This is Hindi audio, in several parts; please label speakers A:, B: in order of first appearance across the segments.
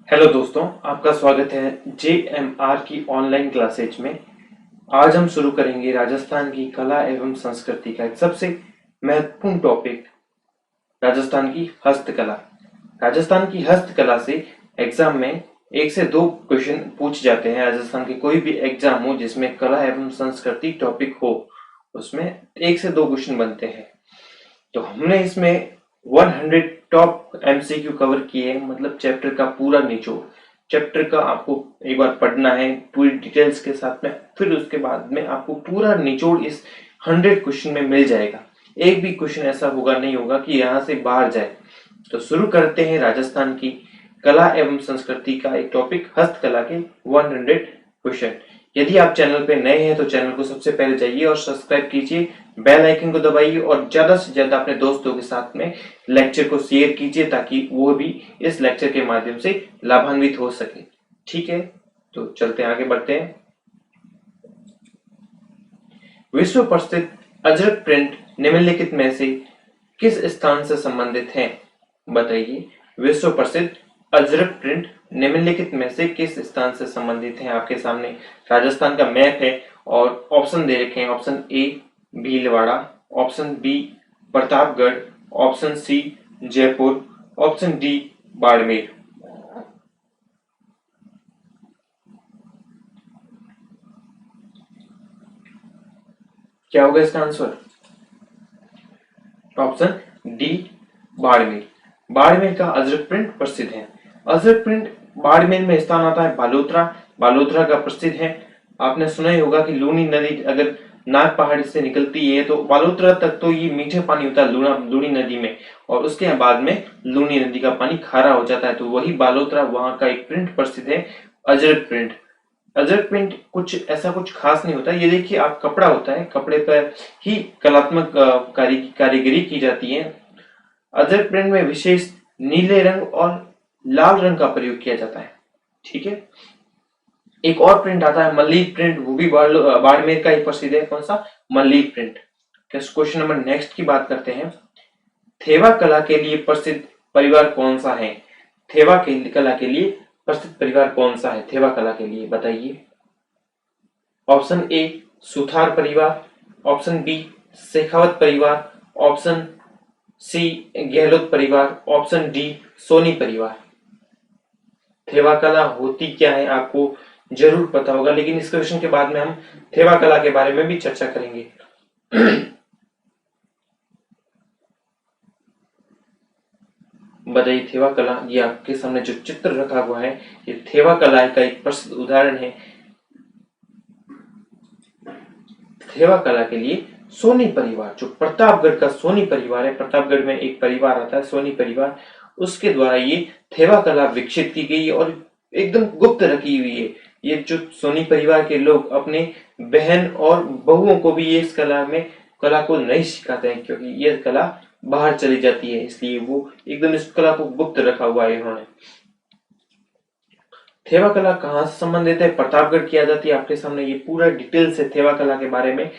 A: हेलो दोस्तों, आपका स्वागत है JMR की ऑनलाइन क्लासेज में। आज हम शुरू करेंगे राजस्थान की कला एवं संस्कृति का एक सबसे महत्वपूर्ण टॉपिक, राजस्थान की हस्तकला। राजस्थान की हस्तकला से एग्जाम में 1 से 2 क्वेश्चन पूछ जाते हैं। राजस्थान के कोई भी एग्जाम हो जिसमें कला एवं संस्कृति टॉपिक हो, उसमें 1 से 2 क्वेश्चन बनते हैं। तो हमने इसमें 100 टॉप एमसीक्यू कवर किए, मतलब चैप्टर का पूरा निचोड़। चैप्टर का आपको एक बार पढ़ना है पूरी डिटेल्स के साथ में, फिर उसके बाद में आपको पूरा निचोड़ इस 100 क्वेश्चन में मिल जाएगा। एक भी क्वेश्चन ऐसा होगा नहीं होगा कि यहाँ से बाहर जाए। तो शुरू करते हैं राजस्थान की कला एवं संस्कृति का एक टॉपिक, हस्तकला के 100 क्वेश्चन। यदि आप चैनल पे नए हैं तो चैनल को सबसे पहले जाइए और सब्सक्राइब कीजिए, बेल आइकन को दबाइए और ज्यादा से ज्यादा अपने दोस्तों के साथ में लेक्चर को शेयर कीजिए ताकि वो भी इस लेक्चर के माध्यम से लाभान्वित हो सके। ठीक है, तो चलते हैं, आगे बढ़ते हैं। विश्व प्रसिद्ध अजरक प्रिंट निम्नलिखित में से किस स्थान से संबंधित है? बताइए, विश्व प्रसिद्ध अजरक प्रिंट निम्नलिखित में से किस स्थान से संबंधित है? आपके सामने राजस्थान का मैप है और ऑप्शन दे रखे हैं। Option A Bhilwara, option B Pratapgarh, option C Jaipur, option D Barmer. क्या होगा इसका answer? Option D Barmer. Barmer का अजरक प्रिंट प्रसिद्ध है। अजरक प्रिंट बाड़मेर में स्थान आता है बालोतरा। बालोतरा का प्रसिद्ध है। आपने सुना ही होगा कि लूनी नदी अगर नाग पहाड़ी से निकलती है तो बालोतरा तक तो ये मीठे पानी होता है लूनी नदी में, और उसके बाद में लूनी नदी का पानी खारा हो जाता है। तो वही बालोतरा, वहां का एक प्रिंट प्रसिद्ध है, अजरक प्रिंट। अजरक प्रिंट कुछ ऐसा कुछ खास नहीं होता। ये देखिए, आप कपड़ा होता है, कपड़े पर ही कलात्मक कारीगरी की जाती है। अजरक प्रिंट में विशेष नीले रंग और लाल रंग का प्रयोग किया जाता है। ठीक है, एक और प्रिंट आता है मल्ली प्रिंट, वो भी बाड़मेर का ही प्रसिद्ध है। कौन सा? मल्ली प्रिंट। क्वेश्चन नंबर नेक्स्ट की बात करते हैं। थेवा कला के लिए प्रसिद्ध परिवार कौन सा है? थेवा कला के लिए प्रसिद्ध परिवार कौन सा है? थेवा कला के लिए बताइए। ऑप्शन ए सुथार परिवार, ऑप्शन बी शेखावत परिवार, ऑप्शन सी गहलोत परिवार, ऑप्शन डी सोनी परिवार। थेवा कला होती क्या है आपको जरूर पता होगा, लेकिन इस क्वेश्चन के बाद में हम थेवा कला के बारे में भी चर्चा करेंगे। बताइए थेवा कला। ये आपके सामने जो चित्र रखा हुआ है, ये थेवा कला का एक प्रसिद्ध उदाहरण है। थेवा कला के लिए सोनी परिवार, जो प्रतापगढ़ का सोनी परिवार है, प्रतापगढ़ में एक परिवार आता है सोनी परिवार, उसके द्वारा ये थेवा कला विकसित की गई और एकदम गुप्त रखी हुई है। ये जो सोनी परिवार के लोग अपने बहन और बहुओं को भी ये इस कला को नहीं सिखाते हैं, क्योंकि ये कला बाहर चली जाती है, इसलिए वो एकदम इस कला को गुप्त रखा हुआ है इन्होंने। थेवा कला कहाँ से संबंधित है? प्रतापगढ़ किया जाती है। आपके सामने ये पूरा डिटेल से थेवा कला के बारे में।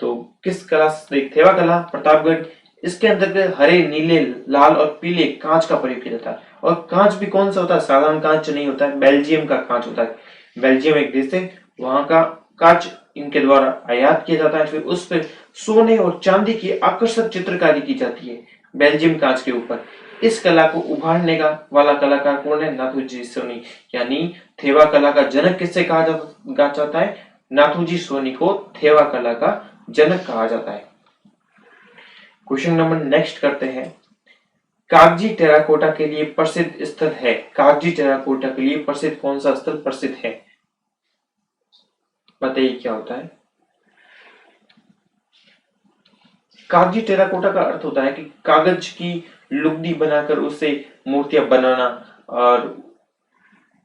A: तो किस कला से? थेवा कला प्रतापगढ़, इसके अंतर्गत हरे, नीले, लाल और पीले कांच का प्रयोग किया जाता है। और कांच भी कौन सा होता है? साधारण कांच नहीं होता है, बेल्जियम का कांच होता है। बेल्जियम एक देश है, वहां का कांच इनके द्वारा आयात किया जाता है। फिर उस पर सोने और चांदी की आकर्षक चित्रकारी की जाती है बेल्जियम कांच के ऊपर। इस कला को उभारने का वाला कलाकार कौन है? नाथूजी सोनी। यानी थेवा कला का जनक किससे कहा जाता है? नाथूजी सोनी को थेवा कला का जनक कहा जाता है। क्वेश्चन नंबर नेक्स्ट करते हैं। कागजी टेराकोटा के लिए प्रसिद्ध स्थल है। कागजी टेराकोटा के लिए प्रसिद्ध कौन सा स्थल प्रसिद्ध है? बताइए क्या होता है? कागजी टेराकोटा का अर्थ होता है कि कागज की लुगदी बनाकर उससे मूर्तियां बनाना, और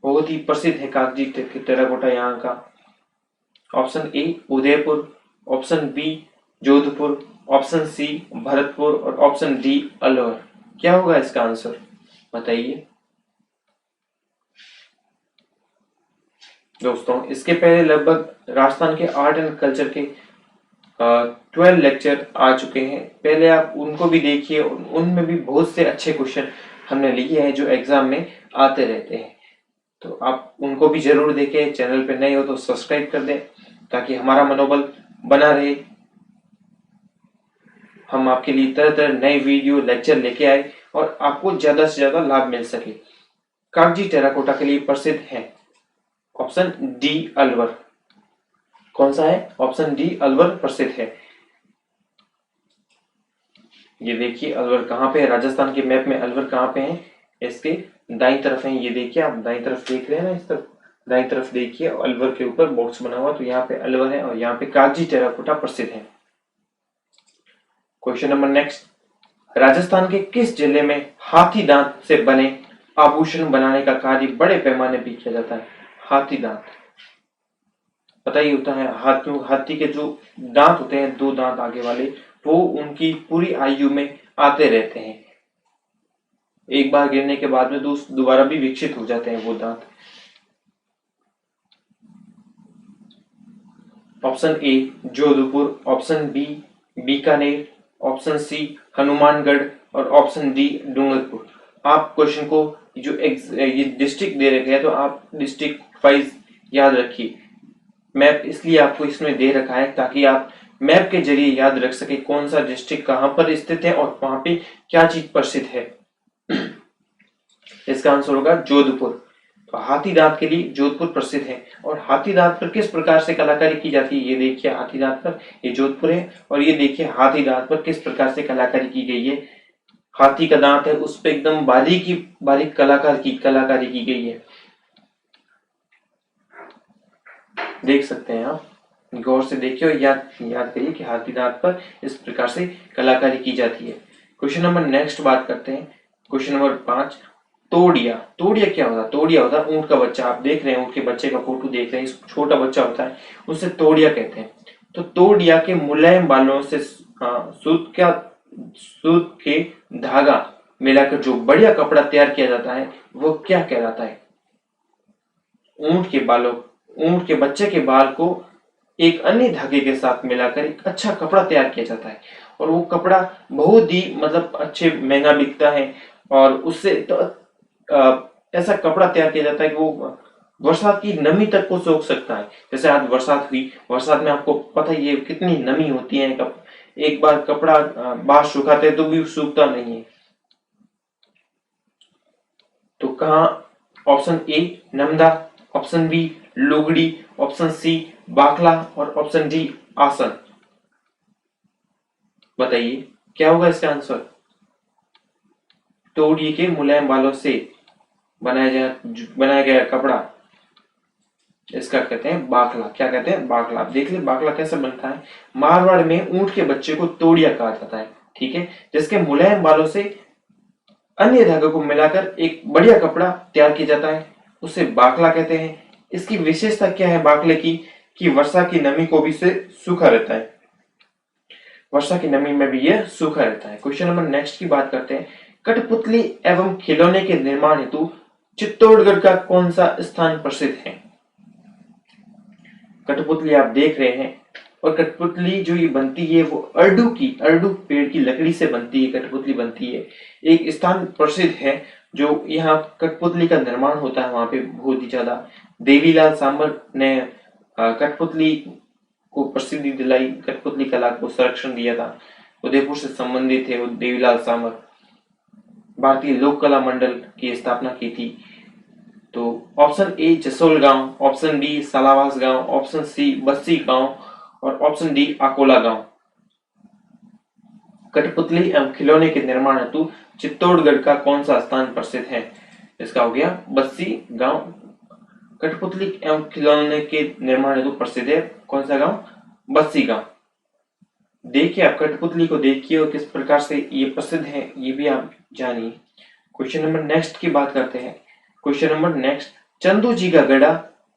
A: बहुत ही प्रसिद्ध है कागजी टेराकोटा यहाँ का। Option A Udaipur, option B Jodhpur, option C Bharatpur और ऑप्शन डी अलवर। क्या होगा इसका आंसर? बताइए दोस्तों। इसके पहले लगभग राजस्थान के आर्ट एंड कल्चर के 12 लेक्चर आ चुके हैं, पहले आप उनको भी देखिए। उनमें भी बहुत से अच्छे क्वेश्चन हमने लिए हैं जो एग्जाम में आते रहते हैं। तो आप उनको भी जरूर देखें। चैनल पे नए हो तो सब्सक्राइब कर दें ताकि हमारा मनोबल बना रहे। हम आपके लिए तरह तरह नए वीडियो लेक्चर लेके आए और आपको ज्यादा से ज्यादा लाभ मिल सके। कागजी टेराकोटा के लिए प्रसिद्ध है ऑप्शन डी अलवर। कौन सा है? ऑप्शन डी अलवर प्रसिद्ध है। ये देखिए अलवर कहाँ पे है, राजस्थान के मैप में अलवर कहाँ पे है? इसके दाईं तरफ है। ये देखिए आप दाईं तरफ देख रहे हैं ना, इस तरफ दाईं तरफ देखिए अलवर के ऊपर बॉक्स बना हुआ, तो यहाँ पे अलवर है और यहाँ पे कागजी टेराकोटा प्रसिद्ध है। क्वेश्चन नंबर नेक्स्ट, राजस्थान के किस जिले में हाथी दांत से बने आभूषण बनाने का कार्य बड़े पैमाने पर किया जाता है? हाथी दांत पता ही होता है, हाथी के जो दांत होते हैं, दो दांत आगे वाले, वो उनकी पूरी आयु में आते रहते हैं। एक बार गिरने के बाद में दोबारा भी विकसित हो जाते हैं वो दांत। Option A Jodhpur, option B Bikaner, option C Hanumangarh और ऑप्शन डी डूंगरपुर। आप क्वेश्चन को जो ये डिस्ट्रिक्ट दे रखे हैं तो आप डिस्ट्रिक्ट वाइज याद रखिए। मैप इसलिए आपको इसमें दे रखा है ताकि आप मैप के जरिए याद रख सके कौन सा डिस्ट्रिक्ट कहां पर स्थित है और वहां पे क्या चीज प्रसिद्ध है। इसका आंसर होगा जोधपुर। तो हाथी दांत के लिए जोधपुर प्रसिद्ध है। और हाथी दांत पर किस प्रकार से कलाकारी की जाती है? ये देखिए हाथी दांत पर, ये जोधपुर है। और ये देखिए हाथी दांत पर किस प्रकार से कलाकारी की गई है। हाथी का दांत है, उस पर एकदम बारीक कलाकारी की गई है। देख सकते हैं आप, गौर से देखिए और याद करिए कि हाथी दांत पर इस प्रकार से कलाकारी की जाती है। क्वेश्चन नंबर नेक्स्ट बात करते हैं। Question number 5, तोड़िया। तोड़िया क्या होता है? तोड़िया होता है ऊंट का बच्चा। आप देख रहे हैं ऊंट के बच्चे का फोटो देख रहे हैं, छोटा बच्चा होता है, उसे तोड़िया कहते हैं। तो तोड़िया के मुलायम बालों से सूत के धागा मिलाकर जो बढ़िया कपड़ा तैयार किया जाता है वो क्या कहलाता है? ऊंट के बच्चे के बाल को एक अन्य धागे के साथ मिलाकर एक अच्छा कपड़ा तैयार किया जाता है। और वो कपड़ा बहुत ही अच्छे महंगा बिकता है। और उससे ऐसा कपड़ा तैयार किया जाता है कि वो बरसात की नमी तक को सोख सकता है। जैसे आज बरसात हुई, बरसात में आपको पता ही है कितनी नमी होती है। एक बार कपड़ा बाहर सुखाते तो भी सूखता नहीं है। तो कहा? ऑप्शन ए नमदा, ऑप्शन बी लुगड़ी, ऑप्शन सी बाखला और ऑप्शन डी आसन। बताइए क्या होगा इसका आंसर? तोड़िए के मुलायम बालों से बनाया गया कपड़ा, इसका कहते हैं बाखला। क्या कहते हैं? बाखला। देख ले बाखला कैसे बनता है। मारवाड़ में ऊंट के बच्चे को तोड़िया कहा जाता है, ठीक है, जिसके मुलायम बालों से अन्य धागों को मिलाकर एक बढ़िया कपड़ा तैयार किया जाता है, उसे बाखला कहते हैं। इसकी विशेषता क्या है बाखले की? कि वर्षा की नमी को भी से सूखा रहता है, वर्षा की नमी में भी यह सूखा रहता है। क्वेश्चन नंबर नेक्स्ट की बात करते हैं। कठपुतली एवं खिलौने के निर्माण हेतु चित्तौड़गढ़ का कौन सा स्थान प्रसिद्ध है? कठपुतली आप देख रहे हैं, और कठपुतली जो ये बनती है वो अर्डू पेड़ की लकड़ी से बनती है। कठपुतली बनती है, एक स्थान प्रसिद्ध है जो यहाँ कठपुतली का निर्माण होता है, वहां पे बहुत ही ज्यादा। देवीलाल सांबर ने कठपुतली को प्रसिद्धि दिलाई, कठपुतली कला को संरक्षण दिया था। उदयपुर से संबंधित थे वो देवीलाल सांबर। भारतीय लोक कला मंडल की स्थापना की थी। तो ऑप्शन ए जसोल गांव, ऑप्शन बी सालावास गांव, ऑप्शन सी बस्सी गांव और ऑप्शन डी अकोला गांव। कठपुतली एवं खिलौने के निर्माण हेतु चित्तौड़गढ़ का कौन सा स्थान प्रसिद्ध है? इसका हो गया बस्सी गांव। कठपुतली एवं खिलौने के निर्माण हेतु प्रसिद्ध है कौन सा गांव? बस्सी गांव। देखिए आप कठपुतली को देखिए और किस प्रकार से ये प्रसिद्ध है ये भी आप जानिए। क्वेश्चन नंबर नेक्स्ट की बात करते हैं। क्वेश्चन नंबर नेक्स्ट, चंदू जी का गढ़ा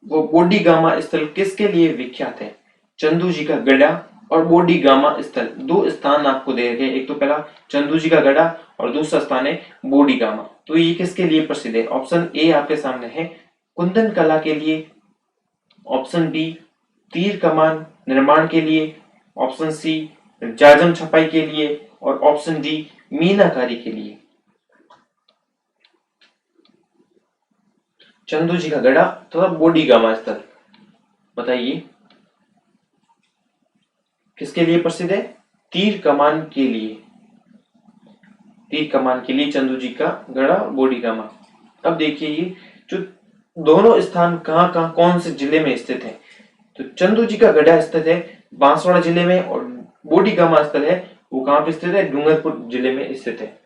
A: वो बोडी गामा स्थल किसके लिए विख्यात है? चंदू जी का गढ़ा और बोडी गामा स्थल, दो स्थान आपको दे रखे, एक तो पहला चंदू जी का गढ़ा और दूसरा स्थान है बोडी गामा। तो ये किसके लिए प्रसिद्ध है? ऑप्शन ए आपके सामने है कुंदन कला के लिए, ऑप्शन बी तीर कमान निर्माण के लिए, ऑप्शन सी जाजम छपाई के लिए और ऑप्शन डी मीनाकारी के लिए। चंदू जी का गढ़ा तथा बोडीगामा स्थल, बताइए किसके लिए प्रसिद्ध है? तीर कमान के लिए, तीर कमान के लिए चंदू जी का गढ़ा बोडीगामा। अब देखिए ये जो दोनों स्थान कहाँ कहाँ कौन से जिले में स्थित है, तो चंदू जी का गढ़ा स्थित है बांसवाड़ा जिले में और बोडीगामा स्थल है वो कहाँ पे स्थित है? डूंगरपुर जिले में स्थित है।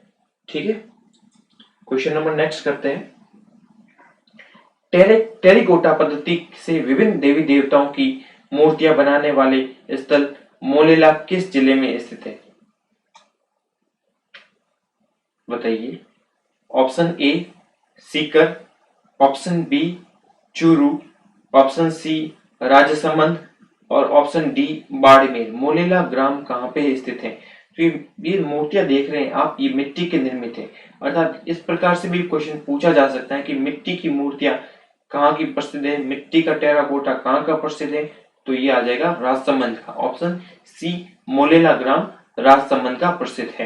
A: ठीक है, क्वेश्चन नंबर नेक्स्ट करते हैं। टेरिकोटा पद्धति से विभिन्न देवी देवताओं की मूर्तियां बनाने वाले स्थल मोलेला किस जिले में स्थित है? बताइए। Option A Sikar, option B Churu, option C Rajsamand और ऑप्शन डी बाड़मेर। मोलेला ग्राम कहाँ पे स्थित है? तो ये मूर्तियां देख रहे हैं आप, ये मिट्टी के निर्मित है, अर्थात इस प्रकार से भी क्वेश्चन पूछा जा सकता है कि मिट्टी की मूर्तियां कहाँ की प्रसिद्ध है, मिट्टी का टेराकोटा कहाँ का प्रसिद्ध है, तो ये आ जाएगा राजसमंद का। ऑप्शन सी मोलेला ग्राम राजसमंद का प्रसिद्ध है।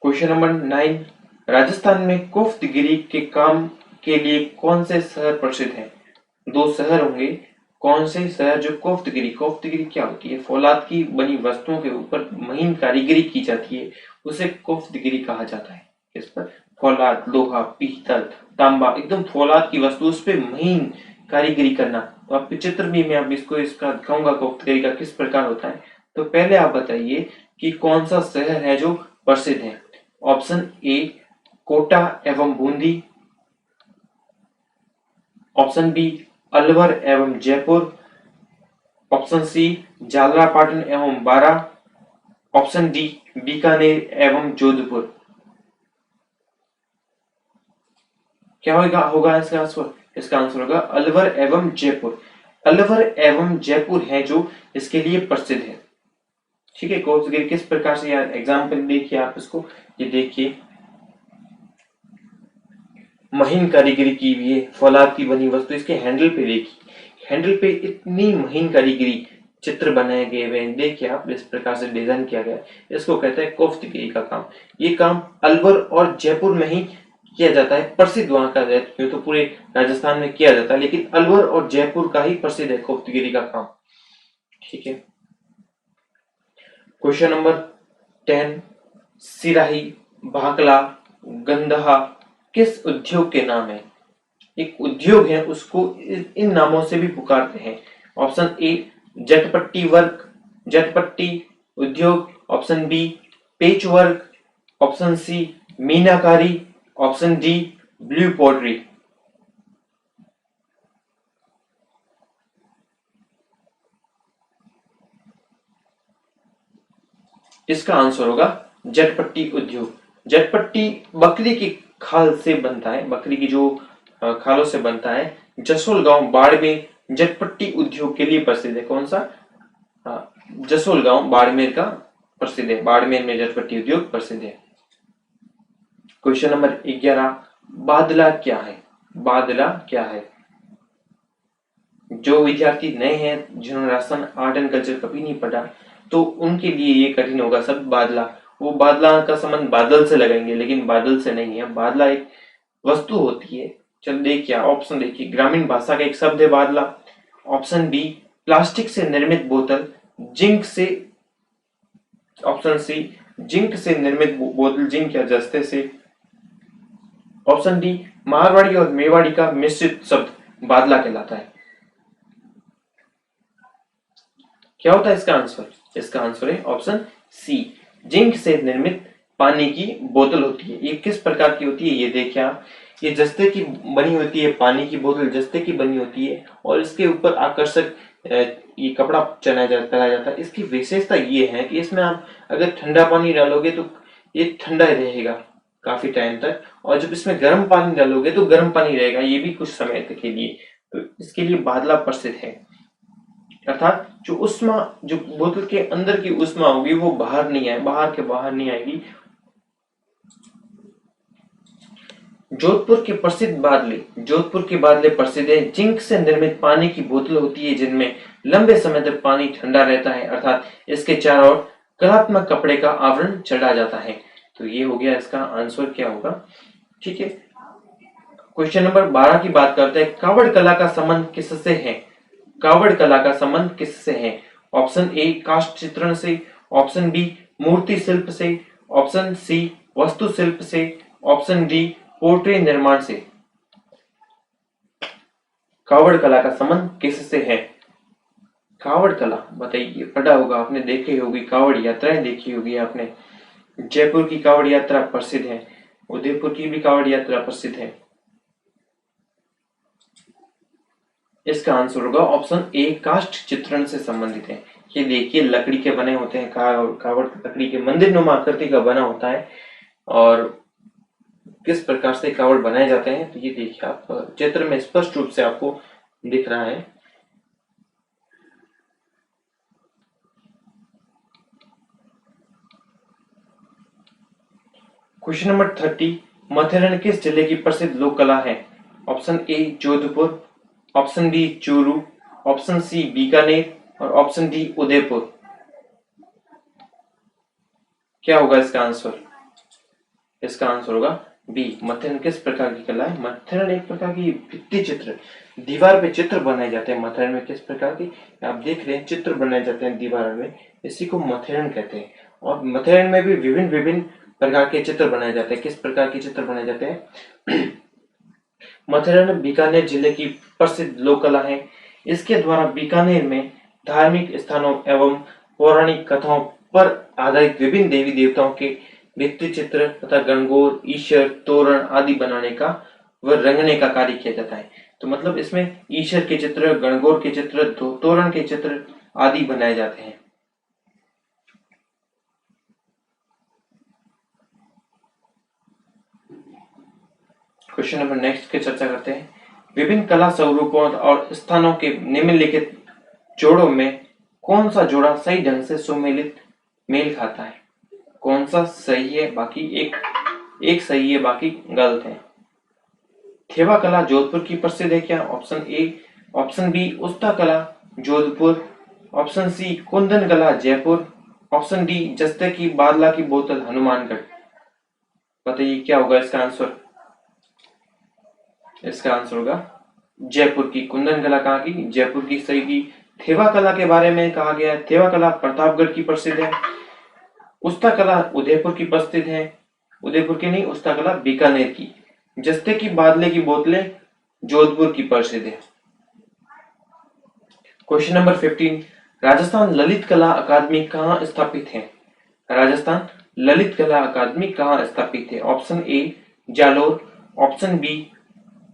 A: क्वेश्चन नंबर 9, राजस्थान में कोफ्तगिरी के काम के लिए कौन से शहर प्रसिद्ध हैं? दो शहर होंगे, कौन से शहर जो कोफ्तगिरी, कोफ्तगिरी क्या होती है? फौलाद की बनी वस्तुओं के ऊपर महीन कारीगरी की जाती है, उसे कोफ्तगिरी कहा जाता है। इस पर फौलाद, लोहा, पीतल, तांबा, एकदम फौलाद की वस्तु उस पर महीन कारीगरी करना। तो आपके चित्र भी मैं अब इसको इसका दिखाऊंगा कोफ्तगिरी का किस प्रकार होता है। तो पहले आप बताइए कि कौन सा शहर है जो प्रसिद्ध है। ऑप्शन ए कोटा एवं बूंदी, ऑप्शन बी अलवर एवं जयपुर, ऑप्शन सी झालरापाटन एवं बारा, ऑप्शन डी बीकानेर एवं जोधपुर। क्या होगा इसका आंसर? इसका आंसर होगा अलवर एवं जयपुर। अलवर एवं जयपुर है जो इसके लिए प्रसिद्ध है। ठीक है, कोफ्तगिरी किस प्रकार से, यार एग्जाम्पल देखिए आप इसको, ये देखिए महीन कारीगरी की हुई है, फौलाद की बनी वस्तु, इसके हैंडल पे देखिए, हैंडल पे इतनी महीन कारीगरी चित्र बनाए गए हुए हैं, देखिए आप इस प्रकार से डिजाइन किया गया है, इसको कहते हैं कोफ्तगिरी का काम। ये काम अलवर और जयपुर में ही किया जाता है, प्रसिद्ध वहां का है, तो पूरे राजस्थान में किया जाता है लेकिन अलवर और जयपुर का ही प्रसिद्ध है कोफ्तगिरी का काम। ठीक है, क्वेश्चन नंबर 10, सिराही, भाकला, गंदहा किस उद्योग के नाम है? एक उद्योग है उसको इन नामों से भी पुकारते हैं। ऑप्शन ए जटपट्टी वर्क, जटपट्टी उद्योग, ऑप्शन बी पेच वर्क, ऑप्शन सी मीनाकारी, ऑप्शन डी ब्लू पॉटरी। इसका आंसर होगा जटपट्टी उद्योग। जटपट्टी बकरी की खाल से बनता है, बकरी की जो खालों से बनता है। जसोल गांव बाड़मेर जटपट्टी उद्योग के लिए प्रसिद्ध है। कौन सा? जसोल गांव बाड़मेर का प्रसिद्ध है, बाड़मेर में जटपट्टी उद्योग प्रसिद्ध है। क्वेश्चन नंबर 11, बादला क्या है? बादला क्या है? जो विद्यार्थी नए हैं जिन्होंने राजस्थान आर्ट एंड कल्चर कभी नहीं पढ़ा तो उनके लिए ये कठिन होगा सब। बादला, वो बादला का संबंध बादल से लगाएंगे लेकिन बादल से नहीं है। बादला एक वस्तु होती है। चल देखिए ऑप्शन देखिए, ग्रामीण भाषा का एक शब्द है बादला। ऑप्शन बी प्लास्टिक से निर्मित बोतल, जिंक से, ऑप्शन सी जिंक से निर्मित बोतल, जिंक या जस्ते से। ऑप्शन डी मारवाड़ी और मेवाड़ी का मिश्रित शब्द बादला कहलाता है। क्या होता है इसका आंसर? इसका आंसर है ऑप्शन सी, जिंक से निर्मित पानी की बोतल होती है। ये किस प्रकार की होती है ये देखिए आप, ये जस्ते की बनी होती है, पानी की बोतल जस्ते की बनी होती है और इसके ऊपर आकर्षक ये कपड़ा पहनाया जाता है। इसकी विशेषता ये है कि इसमें आप अगर ठंडा पानी डालोगे तो ये ठंडा रहेगा काफी टाइम तक, और जब इसमें गर्म पानी डालोगे तो गर्म पानी रहेगा, ये भी कुछ समय तक के लिए। तो इसके लिए बादला प्रसिद्ध है, अर्थात जो उष्मा, जो बोतल के अंदर की उष्मा होगी वो बाहर नहीं आए, बाहर नहीं आएगी। जोधपुर के प्रसिद्ध बादले, जोधपुर के बादले प्रसिद्ध है। जिंक से निर्मित पानी की बोतल होती है जिनमें लंबे समय तक पानी ठंडा रहता है, अर्थात इसके चारों ओर कलात्मक कपड़े का आवरण चढ़ा जाता है। तो ये हो गया इसका आंसर क्या होगा। ठीक है, क्वेश्चन नंबर 12 की बात करते हैं। कावड़ कला का संबंध किससे है? कावड़ कला का संबंध किससे है? ऑप्शन ए काष्ठ चित्रण से, ऑप्शन बी मूर्ति शिल्प से, ऑप्शन सी वस्तु शिल्प से, ऑप्शन डी पोर्ट्रेट निर्माण से। कावड़ कला का संबंध किससे है? कावड़ कला बताइए, पढ़ा होगा आपने, देखी होगी, कावड़ यात्राएं देखी होगी आपने। जयपुर की कावड़ यात्रा प्रसिद्ध है, उदयपुर की भी कावड़ यात्रा प्रसिद्ध है। इसका आंसर होगा ऑप्शन ए काष्ठ चित्रण से संबंधित है। ये देखिए लकड़ी के बने होते हैं, कावड़ लकड़ी के मंदिर नुमा आकृति का बना होता है। और किस प्रकार से कावड़ बनाए जाते हैं तो ये देखिए आप चित्र में स्पष्ट रूप से आपको दिख रहा है। क्वेश्चन नंबर 30, मथुरन किस जिले की प्रसिद्ध लोक कला है? Option A Jodhpur, option B Churu, option C Bikaner और ऑप्शन डी उदयपुर। क्या होगा इसका आंसर? इसका आंसर होगा बी। मथुरन किस प्रकार की कला है? मथुरन एक प्रकार की भित्ति चित्र, दीवार पे चित्र बनाए जाते हैं। मथुरन में किस प्रकार की आप देख रहे हैं चित्र बनाए जाते हैं दीवार में, इसी को मथुरन कहते हैं। और मथुरन में भी विभिन्न विभिन्न प्रकार के चित्र बनाए जाते हैं। किस प्रकार के चित्र बनाए जाते हैं? मथुरन बीकानेर जिले की प्रसिद्ध लोक कला है। इसके द्वारा बीकानेर में धार्मिक स्थानों एवं पौराणिक कथाओं पर आधारित विभिन्न देवी देवताओं के भित्ति चित्र तथा गणगौर, ईश्वर, तोरण आदि बनाने का व रंगने का कार्य किया जाता है। तो मतलब इसमें ईश्वर के चित्र, गणगौर के चित्र, तोरण के चित्र आदि बनाए जाते हैं। क्वेश्चन नंबर नेक्स्ट की चर्चा करते हैं। विभिन्न कला स्वरूपों और स्थानों के निम्नलिखित जोड़ों में कौन सा जोड़ा सही ढंग से सुमेलित मेल खाता है? कौन सा सही है, बाकी एक सही है, बाकी गलत है। थेवा कला जोधपुर की प्रसिद्ध है क्या? ऑप्शन ए, ऑप्शन बी उस्ता कला जोधपुर, ऑप्शन सी कुंदन कला जयपुर, ऑप्शन डी जस्ते की बादला की बोतल हनुमानगढ़। बताइए क्या होगा इसका आंसर? इसका आंसर होगा जयपुर की। कुंदन कला कहाँ की? जयपुर की सही की। थेवा कला के बारे में कहा गया है, थेवा कला प्रतापगढ़ की प्रसिद्ध है। उस्ता कला उदयपुर की प्रसिद्ध है, उदयपुर की नहीं, उस्ता कला बीकानेर की। जस्ते की बादले की बोतलें जोधपुर की प्रसिद्ध है। क्वेश्चन नंबर 15, राजस्थान ललित कला अकादमी कहाँ स्थापित है? राजस्थान ललित कला अकादमी कहाँ स्थापित है? Option A Jalore, option B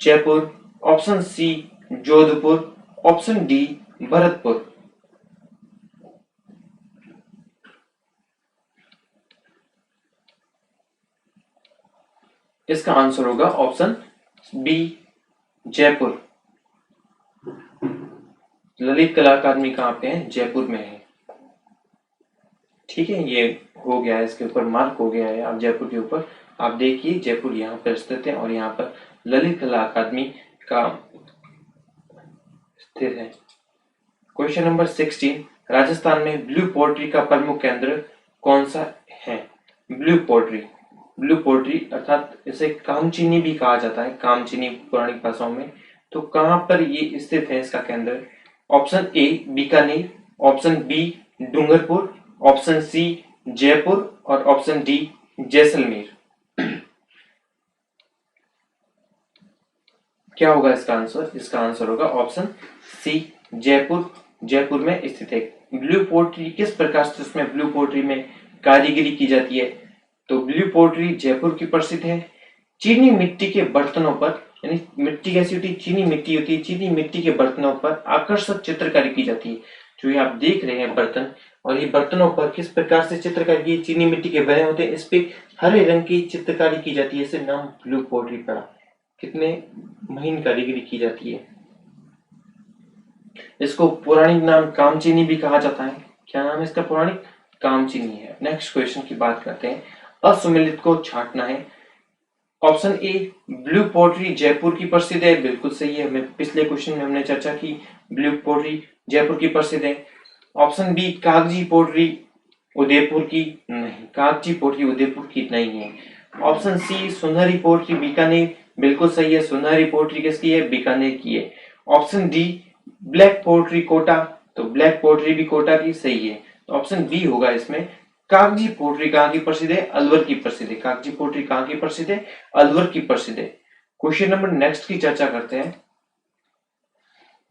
A: Jaipur, option C Jodhpur, option D Bharatpur. इसका आंसर होगा ऑप्शन बी जयपुर। ललित कला अकादमी कहाँ पे है? जयपुर में है। ठीक है, ये हो गया है, इसके ऊपर मार्क हो गया है। आप जयपुर के ऊपर आप देखिए, जयपुर यहाँ पर स्थित है और यहाँ पर ललित कला अकादमी का स्थित है। क्वेश्चन नंबर 16, राजस्थान में ब्लू पोट्री का प्रमुख केंद्र कौन सा है? ब्लू पोट्री, ब्लू पोट्री अर्थात इसे कामचीनी भी कहा जाता है, कामचीनी पौराणिक भाषाओं में। तो कहां पर ये स्थित है इसका केंद्र? Option A Bikaner, option B Dungarpur, option C Jaipur और ऑप्शन डी जैसलमेर। क्या होगा इसका आंसर? इसका आंसर होगा ऑप्शन सी जयपुर। जयपुर में स्थित है। ब्लू पोट्री किस प्रकार से उसमें ब्लू पोट्री में कारीगरी की जाती है? तो ब्लू पोट्री जयपुर की प्रसिद्ध है। चीनी मिट्टी के बर्तनों पर, यानी मिट्टी कैसी होती है? चीनी मिट्टी होती है। चीनी मिट्टी के बर्तनों पर आकर्षक चित्रकारी की जाती है। जो ये आप देख रहे हैं बर्तन, और ये बर्तनों पर किस प्रकार से चित्रकारी की? चीनी मिट्टी के बने होते हैं, इस पे हरे रंग की चित्रकारी की जाती है, इसे नाम ब्लू पोट्री पड़ा। कितने महीन कारीगरी की जाती है। इसको पौराणिक नाम कामचीनी भी कहा जाता है। क्या नाम है इसका? पौराणिक कामचीनी है। नेक्स्ट क्वेश्चन की बात करते हैं। असुमेलित को छांटना है। Option A blue pottery Jaipur की प्रसिद्ध है, बिल्कुल सही है। हमें पिछले क्वेश्चन में हमने चर्चा की, ब्लू पोट्री जयपुर की प्रसिद्ध है। ऑप्शन बी कागजी पोट्री उदयपुर की, नहीं, कागजी पोट्री उदयपुर की नहीं है। ऑप्शन सी सुनहरी पोट्री बीकानेर, बिल्कुल सही है। सुनहरी पोट्री किसकी है? बीकानेर की है। Option D black pottery Kota, तो ब्लैक पोट्री भी कोटा की सही है, तो ऑप्शन बी होगा इसमें। कागजी पोट्री कहाँ की प्रसिद्ध है? अलवर की प्रसिद्ध है। कागजी पोट्री कहाँ की प्रसिद्ध है? अलवर की प्रसिद्ध है। क्वेश्चन नंबर नेक्स्ट की चर्चा करते हैं।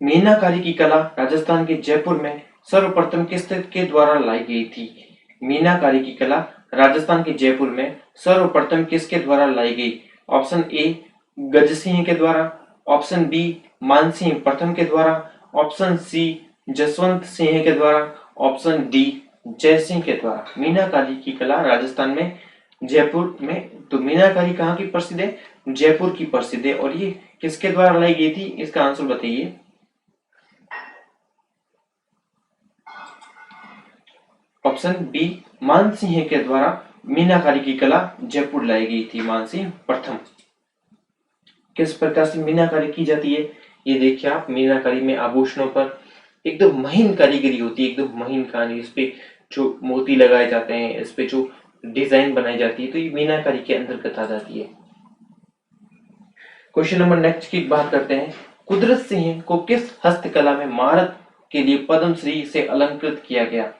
A: मीनाकारी की कला राजस्थान के जयपुर में सर्वप्रथम के द्वारा लाई गई थी? मीनाकारी की कला राजस्थान के जयपुर में सर्वप्रथम किसके द्वारा लाई गई? ऑप्शन ए गजसिंह के द्वारा, ऑप्शन बी मानसिंह प्रथम के द्वारा, ऑप्शन सी जसवंत सिंह के द्वारा, ऑप्शन डी जयसिंह के द्वारा। मीनाकारी की कला राजस्थान में जयपुर में, तो मीनाकारी कहाँ की प्रसिद्ध है? जयपुर की प्रसिद्ध है। और ये किसके द्वारा लाई गई थी? इसका आंसर बताइए। ऑप्शन बी मानसिंह के द्वारा मीनाकारी की कला जयपुर लाई गई थी, मानसिंह प्रथम। किस प्रकार से मीनाकारी की जाती है ये देखिए आप। मीनाकारी में आभूषणों पर एकदम महीन कारीगरी होती है, एकदम महीन कारीगरी, इस पे जो मोती लगाए जाते हैं, इस पे जो डिजाइन बनाई जाती है, तो ये मीनाकारी के अंतर्गत आ जाती है। क्वेश्चन नंबर नेक्स्ट की बात करते हैं। कुदरत सिंह को किस हस्तकला में महारत के लिए पद्मश्री से अलंकृत किया गया?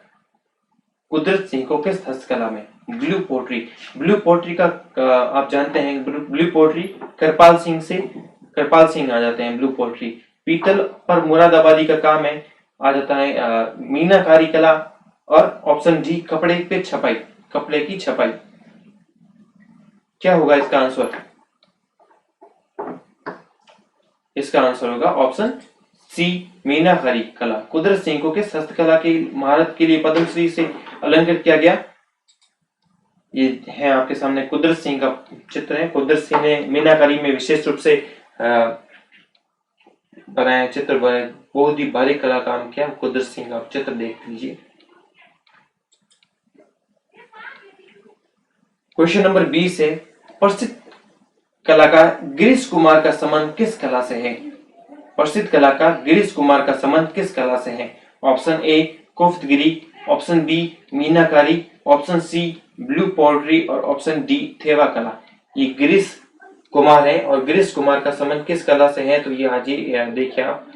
A: कुदरत सिंह को किस हस्तकला में? Blue pottery. ब्लू पोट्री का आप जानते हैं, ब्लू पोट्री करपाल सिंह आ जाते हैं। ब्लू पोट्री पीतल पर मुरादाबादी का काम है, आ जाता है मीनाकारी कला। और ऑप्शन डी कपड़े पे छपाई, कपड़े की छपाई। क्या होगा इसका आंसर? इसका आंसर होगा ऑप्शन सी मीनाकारी कला। कुदरत सिंह को किस हस्तकला की महारत के लिए पद्मश्री से अलंकृत किया गया? ये है आपके सामने कुदरत सिंह का चित्र है। कुदरत सिंह ने मीनाकारी में विशेष रूप से बनाया चित्र, बनाया, बहुत ही भारी कला काम किया। कुदरत सिंह का चित्र देख लीजिए। क्वेश्चन नंबर 20 है। प्रसिद्ध कलाकार गिरीश कुमार का संबंध किस कला से है? प्रसिद्ध कलाकार गिरीश कुमार का संबंध किस कला से है? Option A Koftgiri, option B Meenakari, option C blue pottery और ऑप्शन डी थेवा कला। ये गिरीश कुमार है और गिरीश कुमार का संबंध किस कला से है? तो ये आज ही देखिए आप।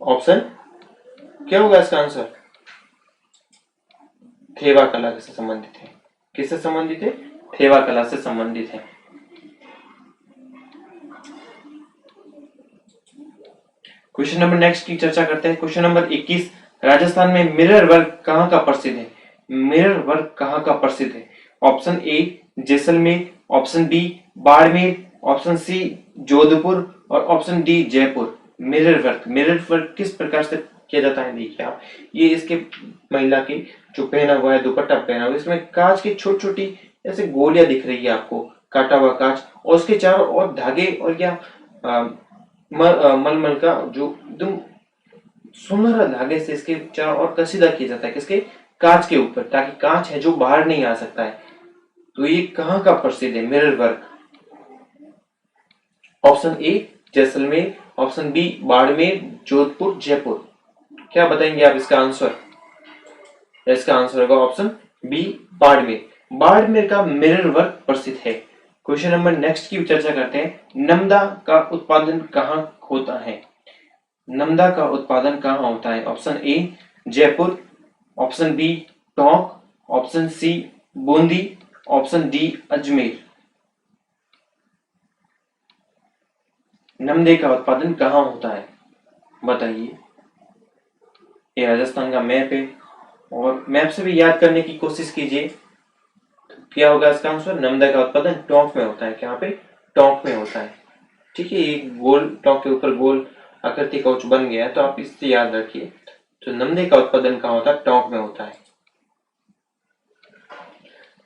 A: ऑप्शन क्या होगा इसका आंसर? थेवा कला से संबंधित है। किससे संबंधित है? थेवा कला से संबंधित है। क्वेश्चन नंबर नेक्स्ट की चर्चा करते हैं। Question number 21। राजस्थान में मिरर वर्क कहाँ का प्रसिद्ध है? मिरर वर्क कहाँ का प्रसिद्ध है? Option A Jaisalmer, option B Barmer, option C Jodhpur और option D Jaipur. Mirror work किस प्रकार से किया जाता है देखिए आप। ये इसके महिला के जो पहना हुआ है, दुपट्टा पहना हुआ है, इसमें कांच की छोटी छोटी ऐसे गोलियां दिख रही है आपको, काटा हुआ कांच, और उसके चारों ओर धागे और या मलमल का जो एकदम सुनहरा धागे से इसके चारों ओर कसीदा किया जाता है। किसके? कांच के ऊपर, ताकि कांच है जो बाहर नहीं आ सकता है। तो ये कहाँ का प्रसिद्ध है mirror work? Option A Jaisalmer, option B Barmer, Jodhpur, Jaipur. क्या बताएंगे आप इसका आंसर? इसका आंसर होगा ऑप्शन बी बाड़मेर। बाड़मेर का मिरर वर्क प्रसिद्ध है। क्वेश्चन नंबर नेक्स्ट की चर्चा करते हैं। नमदा का उत्पादन कहाँ होता है? नमदा का उत्पादन कहाँ होता है? Option A Jaipur, option B Tonk, option C Bundi, option D Ajmer. नमदे का उत्पादन कहाँ होता है बताइए। ये राजस्थान का मैप है और मैप से भी याद करने की कोशिश कीजिए। क्या होगा इसका आंसर? नमदा का उत्पादन टोंक में होता है। क्या पे? टोंक में होता है। ठीक है, ये गोल टोंक के ऊपर गोल आकृति कवच बन गया है, तो आप इससे याद रखिए। तो नमदे का उत्पादन कहाँ होता है? टोंक में होता है।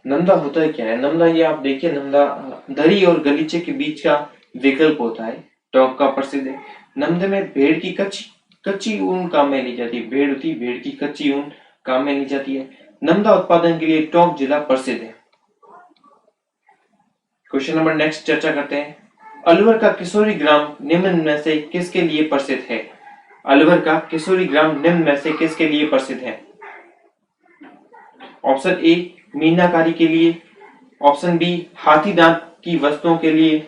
A: नमदा होता है क्या है? नमदा ये आप देखिए, नमदा दरी और गलीचे के बीच का विकल्प होता है। टोंक का प्रसिद्ध है। नमदे में भेड़ की कच्ची ऊन काम में ली जाती है। भेड़ होती है, भेड़ की कच्ची ऊन काम में ली जाती है। नमदा उत्पादन के लिए टोंक जिला प्रसिद्ध है। क्वेश्चन नंबर नेक्स्ट चर्चा करते हैं। अलवर का किशोरी ग्राम निम्न में से किसके लिए प्रसिद्ध है? अलवर का किशोरी ग्राम निम्न में से किसके लिए प्रसिद्ध है? ऑप्शन ए मीनाकारी के लिए, ऑप्शन बी हाथी दांत की वस्तुओं के लिए,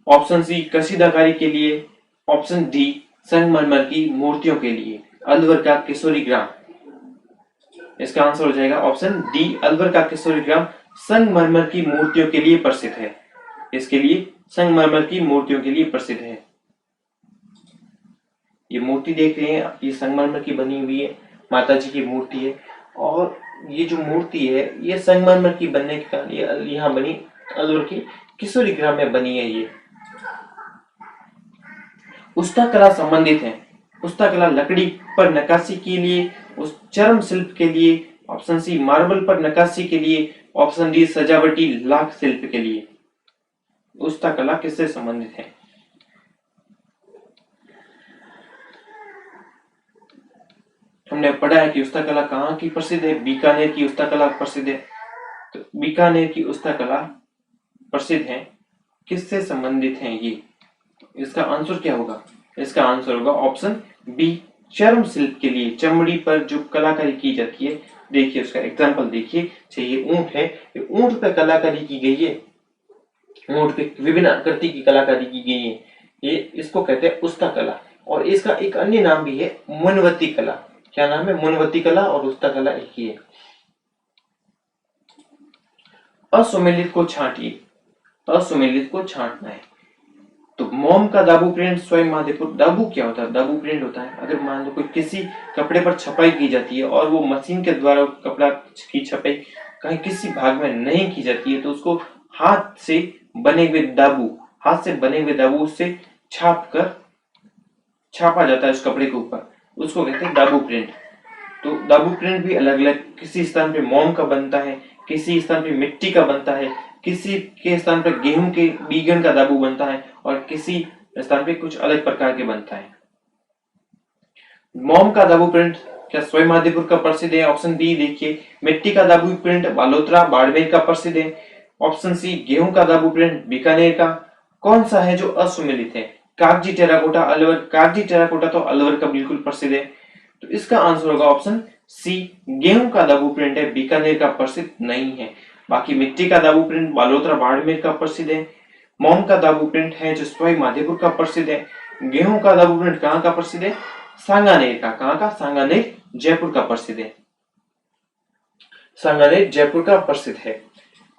A: ऑप्शन सी कशीदाकारी के लिए, ऑप्शन डी संगमरमर की मूर्तियों के लिए। अलवर का किशोरी ग्राम, इसका आंसर हो जाएगा ऑप्शन डी। अलवर का किशोरी ग्राम संगमरमर की मूर्तियों के लिए प्रसिद्ध है। इसके लिए संगमरमर की मूर्तियों के लिए प्रसिद्ध है। ये मूर्ति देख रहे हैं, ये संगमरमर की बनी हुई है, माता जी की मूर्ति है। और ये जो मूर्ति है ये संगमरमर की बनने के कारण ये यहाँ बनी, अलवर की किशोरी ग्राम में बनी है। ये उस्ता कला संबंधित है। उस्ता कला लकड़ी पर नक्काशी के लिए, उस चर्म शिल्प के लिए, ऑप्शन सी मार्बल पर नक्काशी के लिए, ऑप्शन डी सजावटी लाख शिल्प के लिए। उस्ता कला किससे संबंधित है? हमने पढ़ा है कि उस्ता कला कहाँ की प्रसिद्ध है, बीकानेर की उस्ता कला प्रसिद्ध है। तो बीकानेर की उस्ता कला प्रसिद्ध है, किससे संबंधित है ये? इसका आंसर क्या होगा? इसका आंसर होगा ऑप्शन बी चर्म शिल्प के लिए, चमड़ी पर जो कलाकारी की जाती है। देखिए उसका एग्जांपल देखिए, ये ऊंट है, ऊंट पे कलाकारी की गई है, ऊंट पे विभिन्न आकृति की कलाकारी की गई है, ये इसको कहते हैं उस्ता कला। और इसका एक अन्य नाम भी है मुनवती कला। क्या नाम है? मुनवती कला और उस्ता कला एक ही है। असुमेलित को छांटिए, असुमेलित को छांटना है। तो मोम का दाबू प्रिंट स्वयं माधेपुर। दाबू क्या होता है? दाबू प्रिंट होता है अगर मान लो कोई किसी कपड़े पर छपाई की जाती है और वो मशीन के द्वारा कपड़ा की छपाई कहीं किसी भाग में नहीं की जाती है तो उसको हाथ से बने हुए दाबू, हाथ से बने हुए दाबू से छाप कर छापा जाता है उस कपड़े के ऊपर, उसको कहते हैं दाबू प्रिंट। तो दाबू प्रिंट भी अलग अलग, किसी स्थान पे मोम का बनता है, किसी स्थान पे मिट्टी का बनता है, किसी के स्थान पे गेहूं के बीगन का दाबू बनता है और किसी स्थान पे कुछ अलग प्रकार के बनता है। मोम का दाबू प्रिंट क्या स्वयं माधेपुर का प्रसिद्ध है? ऑप्शन बी देखिए, मिट्टी का दाबू प्रिंट बालोतरा बाड़मेर का प्रसिद्ध है। ऑप्शन सी गेहूं का दाबू प्रिंट बीकानेर का। कौन सा है जो असुमेलित है? कागजी टेराकोटा अलवर। कागजी टेराकोटा तो अलवर का बिल्कुल प्रसिद्ध है, तो इसका आंसर होगा ऑप्शन सी गेहूं का दाबू प्रिंट है, बीकानेर का प्रसिद्ध नहीं है। बाकी मिट्टी का दाबू प्रिंट बालोतरा बाड़मेर का प्रसिद्ध है। मोम का दाबू प्रिंट है जो स्वयं माधेपुर का प्रसिद्ध है। गेहूं का दाबू प्रिंट कहाँ का प्रसिद्ध है? सांगानेर का। कहाँ का? सांगानेर जयपुर का प्रसिद्ध है। सांगानेर जयपुर का प्रसिद्ध है।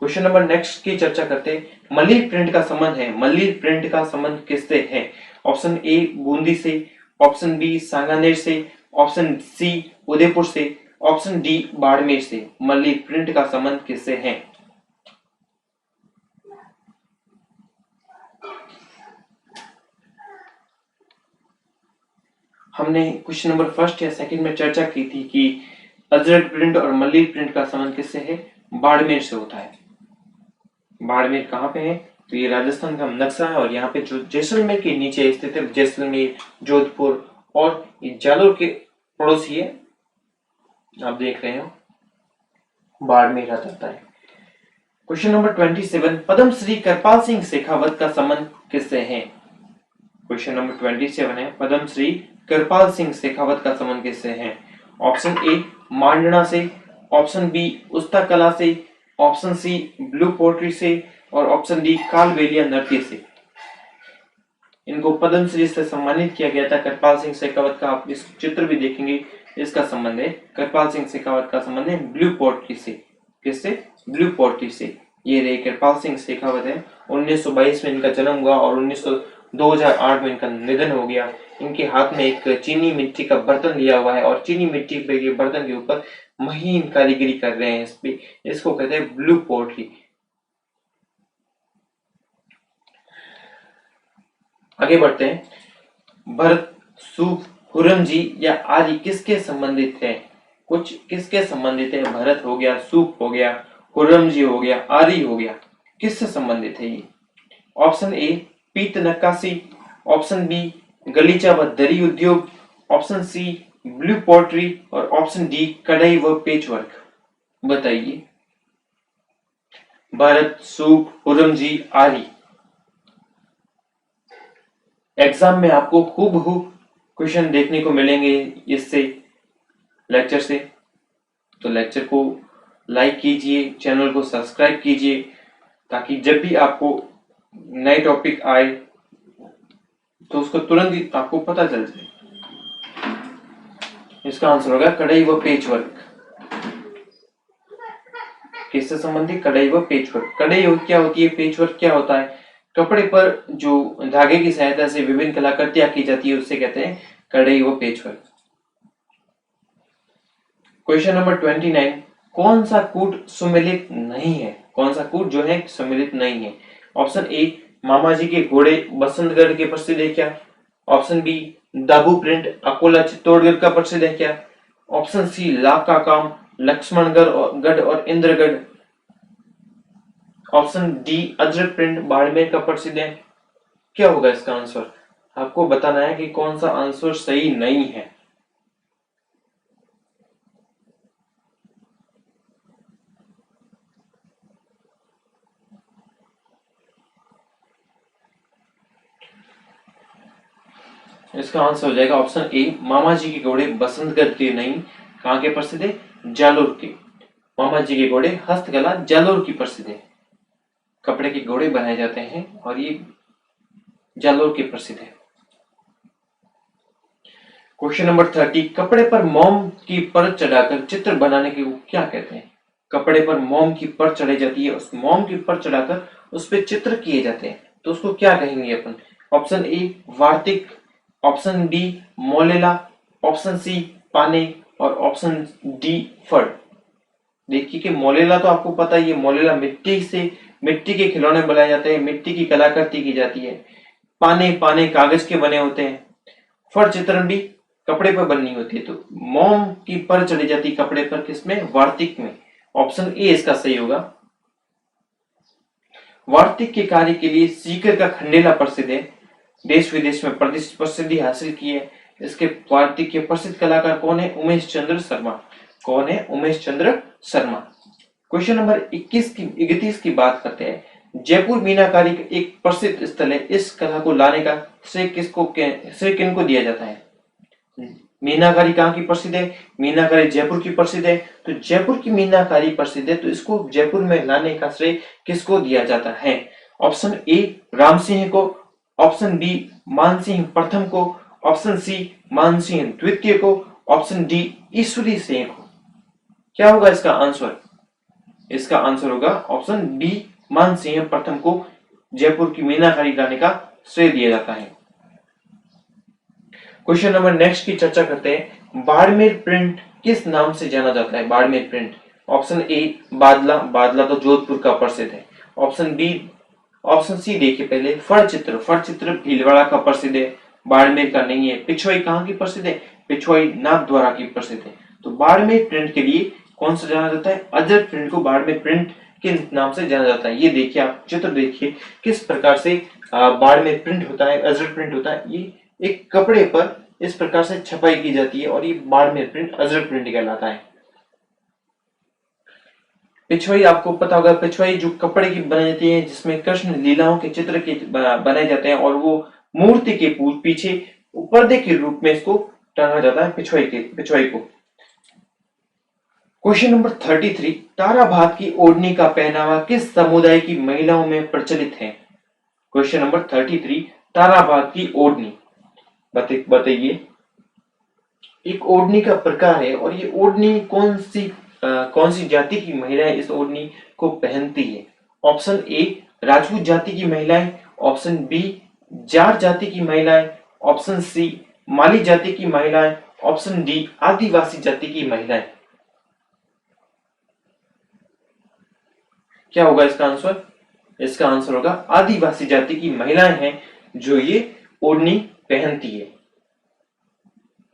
A: क्वेश्चन नंबर नेक्स्ट की चर्चा करते हैं। मल्लीर प्रिंट का संबंध है, मल्लीर प्रिंट का संबंध किससे है? ऑप्शन ए बूंदी से, ऑप्शन बी सांगानेर से, ऑप्शन सी उदयपुर से, ऑप्शन डी बाड़मेर से। मल्लीर प्रिंट का संबंध किससे है? हमने क्वेश्चन नंबर फर्स्ट या सेकंड में चर्चा की थी कि अजरक प्रिंट और मल्लीर प्रिंट का संबंध किससे है? बाड़मेर से होता है। बाड़मेर कहाँ पे है? तो ये राजस्थान का नक्शा है और यहाँ पे जो जैसलमेर के नीचे स्थित है, जैसलमेर, जोधपुर और ये जालोर के पड़ोसी है, आप देख रहे हो, बाड़मेर आ जाता है। क्वेश्चन नंबर 27, पद्मश्री कृपाल सिंह शेखावत का संबंध किससे है? क्वेश्चन नंबर 27 है, पद्मश्री कृपाल सिंह शेखावत का संबंध किससे है? ऑप्शन ए मांडना से, ऑप्शन बी उस्ता कला से, ऑप्शन सी ब्लू पोट्री से और ऑप्शन डी कालबेलिया नृत्य से। इनको पद्मश्री से सम्मानित किया गया था कृपाल सिंह शेखावत का। आप इस चित्र भी देखेंगे, इसका संबंध है, कृपाल सिंह शेखावत का संबंध है ब्लू पोट्री से। किससे? ब्लू पोट्री से। ये रहे कृपाल सिंह शेखावत है। 1922 में इनका जन्म हुआ और 2008 में इनका निधन हो गया। इनके हाथ में एक चीनी मिट्टी का बर्तन लिया हुआ है और चीनी मिट्टी पे ये बर्तन के ऊपर महीन कारीगरी कर रहे हैं। इस पे इसको कहते हैं ब्लू पोट्री। आगे बढ़ते हैं। भरत, सूप, हुरम जी या आदि किसके संबंधित है? कुछ किसके संबंधित है? भरत हो गया, सूप हो गया, हुरम जी हो गया, आदि हो गया, किससे संबंधित है ये? ऑप्शन ए पीत नक्काशी, ऑप्शन बी गलीचा व दरी उद्योग, ऑप्शन सी ब्लू पोट्री और ऑप्शन डी कढ़ाई व पेचवर्क। बताइए। भरत, सूप, हुरम जी, आदि। एग्जाम में आपको हूबहू क्वेश्चन देखने को मिलेंगे इससे, लेक्चर से। तो लेक्चर को लाइक कीजिए, चैनल को सब्सक्राइब कीजिए, ताकि जब भी आपको नए टॉपिक आए तो उसको तुरंत ही आपको पता चल जाए। इसका आंसर होगा कढ़ाई व पेच वर्क। किससे संबंधित? कढ़ाई व पेच वर्क। कढ़ाई क्या होती है, पेच वर्क क्या होता है? कपड़े पर जो धागे की सहायता से विभिन्न कलाकृतियां की जाती है उससे कहते हैं कढ़ाई व पेच वर्क। क्वेश्चन नंबर 29, कौन सा कूट सुमेलित नहीं है? कौन सा कूट जो है सुमेलित नहीं है? ऑप्शन ए, मामा जी के घोड़े बसंतगढ़ के प्रसिद्ध है क्या? ऑप्शन बी, दाबू प्रिंट अकोला चित्तौड़गढ़ का प्रसिद्ध है क्या? ऑप्शन सी, लाख का काम लक्ष्मणगढ़ और Indragarh. Option D, Ajrak print Barmer का प्रसिद्ध है। क्या होगा इसका आंसर? आपको बताना है कि कौन सा आंसर सही नहीं है। इसका आंसर हो जाएगा ऑप्शन ए, मामा जी के घोड़े बसंतगढ़ के नहीं, कहां के प्रसिद्ध है? जालोर के। मामा जी के घोड़े हस्तकला जालोर की प्रसिद्ध है। कपड़े के घोड़े बनाए जाते हैं और ये जालोर के प्रसिद्ध है। क्वेश्चन नंबर 30, कपड़े पर मोम की परत चढ़ाकर चित्र बनाने के क्या कहते हैं? कपड़े पर मोम की परत चढ़ाई जाती है, उस मोम की परत चढ़ाकर उस पर चित्र किए जाते हैं, तो उसको क्या कहेंगे अपन? ऑप्शन ए, वार्तिक, option B, Molela, option C, पाने और ऑप्शन डी, फड़। देखिए कि मोलेला तो आपको पता ही है, मोलेला मिट्टी के खिलौने बनाए जाते हैं, मिट्टी की कलाकृति की जाती है। पाने कागज के बने होते हैं। फड़ चित्रण भी कपड़े पर बननी होती है। तो मोम की पर चढ़ी जाती है कपड़े पर, किसमें? वार्तिक में। ऑप्शन ए इसका सही होगा। वार्तिक के कार्य के लिए सीकर का खंडेला प्रसिद्ध है, देश विदेश में प्रसिद्धि हासिल की है। इसके वार्तिक के प्रसिद्ध कलाकार कौन है? उमेश चंद्र शर्मा। कौन है? उमेश चंद्र शर्मा। क्वेश्चन नंबर 31 की बात करते हैं। जयपुर मीनाकारी एक प्रसिद्ध स्थल है, इस कला को लाने का श्रेय किनको दिया जाता है? मीनाकारी कहाँ की प्रसिद्ध है? मीनाकारी जयपुर की प्रसिद्ध है। तो जयपुर की मीनाकारी प्रसिद्ध है, तो इसको जयपुर में लाने का श्रेय किसको दिया जाता है? ऑप्शन ए, राम सिंह को, ऑप्शन बी, मानसिंह प्रथम को, ऑप्शन सी, मानसिंह द्वितीय को, ऑप्शन डी, ईश्वरी सिंह को। क्या होगा इसका आंसर? इसका आंसर होगा ऑप्शन बी, मानसिंह प्रथम को जयपुर की मीनाकारी लाने का श्रेय दिया जाता है। क्वेश्चन नंबर नेक्स्ट की चर्चा करते हैं। बाड़मेर प्रिंट किस नाम से जाना जाता है? बाड़मेर प्रिंट। ऑप्शन ए, बादला, बादला तो जोधपुर का प्रसिद्ध है। ऑप्शन बी, ऑप्शन सी देखिए पहले, फड़ चित्र भीलवाड़ा का प्रसिद्ध है, बाड़मेर का नहीं है। पिछवाई कहाँ की प्रसिद्ध है? पिछवाई नाथद्वारा की प्रसिद्ध है। तो बाड़मेर प्रिंट के लिए कौन सा जाना जाता है? अजरक प्रिंट को बाड़मेर प्रिंट के नाम से जाना जाता है। ये देखिए, आप चित्र देखिए किस प्रकार से बाड़मेर प्रिंट होता है, अजरक प्रिंट होता है। ये एक कपड़े पर इस प्रकार से छपाई की जाती है और ये बाड़मेर प्रिंट, अजरक प्रिंट कहलाता है। पिछवाई आपको पता होगा, पिछवाई जो कपड़े की बनाई जाती है, जिसमें कृष्ण लीलाओं के चित्र के बनाए जाते हैं और वो मूर्ति के पीछे पर्दे के रूप में इसको टांगा जाता है पिछवाई को। क्वेश्चन नंबर 33, ताराभात की ओढ़नी का पहनावा किस समुदाय की महिलाओं में प्रचलित है? क्वेश्चन नंबर 33, ताराभात की ओढ़नी बताइए। एक ओढ़नी का प्रकार है और ये ओढ़नी कौन सी जाति की महिलाएं इस ओढ़नी को पहनती है? ऑप्शन ए, राजपूत जाति की महिलाएं, ऑप्शन बी, जार जाति की महिलाएं, ऑप्शन सी, माली जाति की महिलाएं, ऑप्शन डी, आदिवासी जाति की महिलाएं। क्या होगा इसका आंसर? इसका आंसर होगा आदिवासी जाति की महिलाएं हैं जो ये ओढ़नी पहनती है,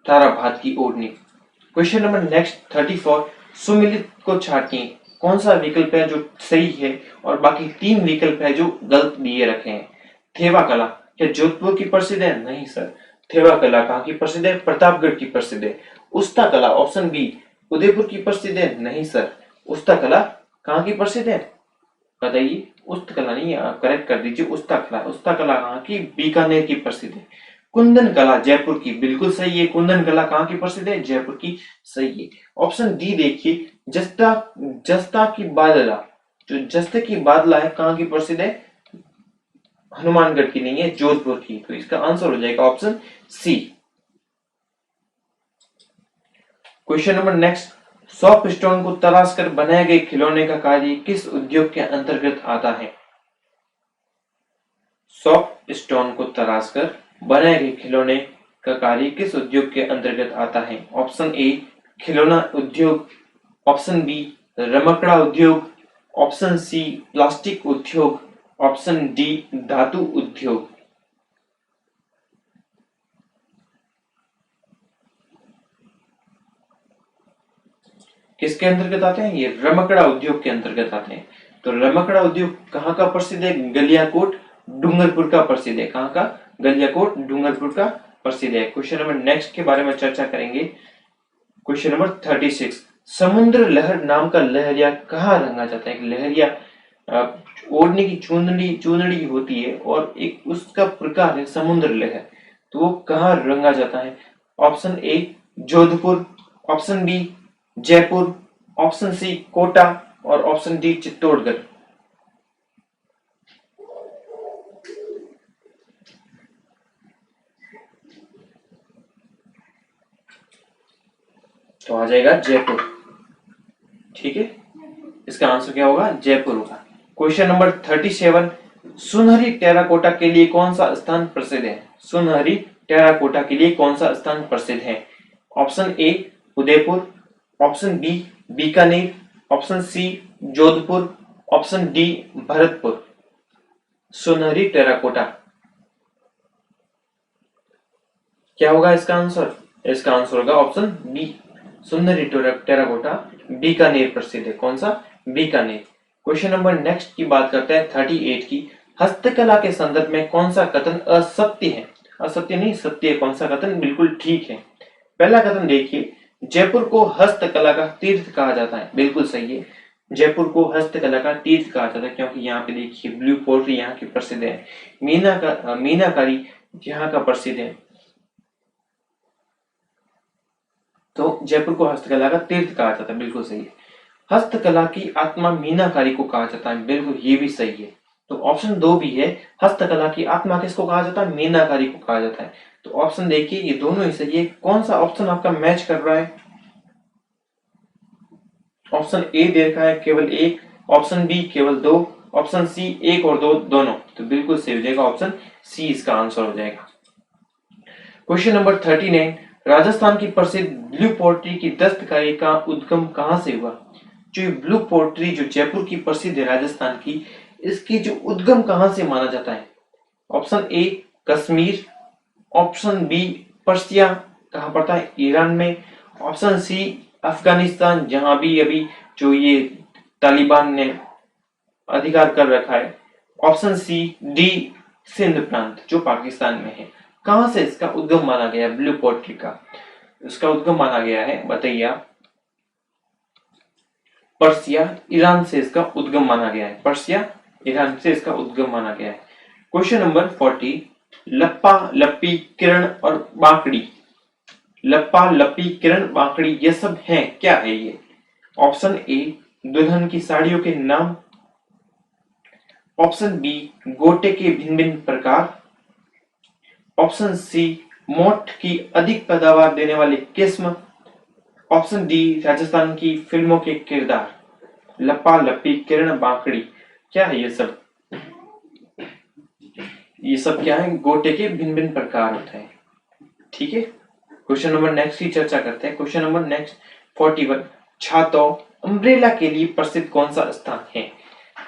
A: ताराभात की ओढ़नी। क्वेश्चन नंबर नेक्स्ट 34, सुमिलित को छाटिए। कौन सा विकल्प है जो सही है और बाकी 3 विकल्प है जो गलत दिए रखे हैं? थेवा कला क्या जोधपुर की प्रसिद्ध है? नहीं सर। थेवा कला कहाँ की प्रसिद्ध है? प्रतापगढ़ की प्रसिद्ध है। उस्ता कला ऑप्शन बी, उदयपुर की प्रसिद्ध है? नहीं सर। उस्ता कला कहाँ की प्रसिद्ध है बताइए? उस्त कला नहीं, आप करेक्ट कर दीजिए। उस्ता कला कहाँ की? बीकानेर की प्रसिद्ध है। कुंदन कला जयपुर की, बिल्कुल सही है। कुंदन कला कहाँ की प्रसिद्ध है? जयपुर की, सही है। ऑप्शन डी देखिए, जस्ता जस्ता की बादला, जो जस्ते की बादला है कहाँ की प्रसिद्ध है? हनुमानगढ़ की नहीं है, जोधपुर की। तो इसका आंसर हो जाएगा option C. Question number next, soft stone को तराश कर बनाए गए खिलौने का कार्य किस उद्योग के अंतर्गत आता है? सॉफ्ट स्टोन को तराश कर बनाए गए खिलौने का कार्य किस उद्योग के अंतर्गत आता है? ऑप्शन ए खिलौना उद्योग, ऑप्शन बी रमकड़ा उद्योग, ऑप्शन सी प्लास्टिक उद्योग, ऑप्शन डी धातु उद्योग। किसके अंतर्गत आते हैं? ये रमकड़ा उद्योग के अंतर्गत आते हैं। तो रमकड़ा उद्योग कहाँ का प्रसिद्ध है? गलियाकोट डूंगरपुर का प्रसिद्ध है। कहाँ का? गलियाकोट डूंगरपुर का प्रसिद्ध है। क्वेश्चन नंबर नेक्स्ट के बारे में चर्चा करेंगे। क्वेश्चन नंबर 36, समुद्र लहर नाम का लहरिया कहाँ रंगा जाता है? लहरिया ओढ़ने की चुनरी होती है और एक उसका प्रकार है समुद्र लहर। तो वो कहाँ रंगा जाता है? Option A Jodhpur, option B Jaipur, option C Kota और ऑप्शन डी चित्तौड़गढ़। तो आ जाएगा जयपुर। ठीक है, इसका आंसर क्या होगा? जयपुर होगा। क्वेश्चन नंबर 37, सुनहरी टेराकोटा के लिए कौन सा स्थान प्रसिद्ध है? सुनहरी टेराकोटा के लिए कौन सा स्थान प्रसिद्ध है? Option A Udaipur, option B Bikaner, option C Jodhpur, option D Bharatpur. सुनहरी टेराकोटा क्या होगा इसका आंसर? इसका आंसर होगा ऑप्शन बी, सुंदरी टेराकोटा बीकानेर प्रसिद्ध है। कौन सा? बीकानेर। क्वेश्चन नंबर नेक्स्ट की बात करते हैं 38 की, हस्तकला के संदर्भ में कौन सा कथन असत्य है? असत्य नहीं, सत्य है। कौन सा कथन बिल्कुल ठीक है? पहला कथन देखिए, जयपुर को हस्तकला का तीर्थ कहा जाता है। बिल्कुल सही है, जयपुर को हस्तकला का तीर्थ कहा जाता है क्योंकि यहाँ पे देखिए ब्लू पोट्री यहाँ की प्रसिद्ध है, मीनाकारी यहाँ का प्रसिद्ध है। तो जयपुर को हस्तकला का तीर्थ कहा जाता है। बिल्कुल सही है। हस्तकला की आत्मा मीनाकारी को कहा जाता है। बिल्कुल ये भी सही है। तो ऑप्शन 2 भी है, हस्तकला की आत्मा किसको कहा जाता है? मीनाकारी को कहा जाता है। तो ऑप्शन देखिए ये दोनों ही सही है। कौन सा ऑप्शन आपका मैच कर रहा है? ऑप्शन ए दे रखा है केवल एक, ऑप्शन बी केवल 2, ऑप्शन सी 1 और 2 दोनों। तो बिल्कुल सही हो जाएगा ऑप्शन सी, इसका आंसर हो जाएगा। क्वेश्चन नंबर 39, राजस्थान की प्रसिद्ध ब्लू पोट्री की दस्तकारी का उद्गम कहां से हुआ? जो ब्लू पोट्री जो जयपुर की प्रसिद्ध है राजस्थान की, इसकी जो उद्गम कहां से माना जाता है? Option A Kashmir, option B Persia कहां पड़ता है? ईरान में, ऑप्शन सी अफगानिस्तान जहां भी अभी जो ये तालिबान ने अधिकार कर रखा है, ऑप्शन सी डी सिंध प्रांत जो पाकिस्तान में है। कहां से इसका उद्गम माना गया ब्लू पोट्री का? इसका उद्गम माना गया है, बताइए आप। पर्सिया ईरान से इसका उद्गम माना गया है। पर्सिया ईरान से इसका उद्गम माना गया है। क्वेश्चन नंबर 40, लप्पा लप्पी किरण और बांकड़ी, लप्पा लप्पी किरण बांकड़ी ये सब हैं, क्या है ये? ऑप्शन ए दुल्हन की साड़ियों के नाम, ऑप्शन बी गोटे के भिन्न भिन्न प्रकार, ऑप्शन सी मोठ की अधिक पैदावार देने वाली किस्म, ऑप्शन डी राजस्थान की फिल्मों के किरदार। लप्पा लप्पी किरण बांकड़ी क्या है ये सब? ये सब क्या है? गोटे के भिन्न भिन्न प्रकार होते हैं। ठीक है, क्वेश्चन नंबर नेक्स्ट की चर्चा करते हैं। क्वेश्चन नंबर नेक्स्ट 41, छातौ अम्ब्रेला के लिए प्रसिद्ध कौन सा स्थान है?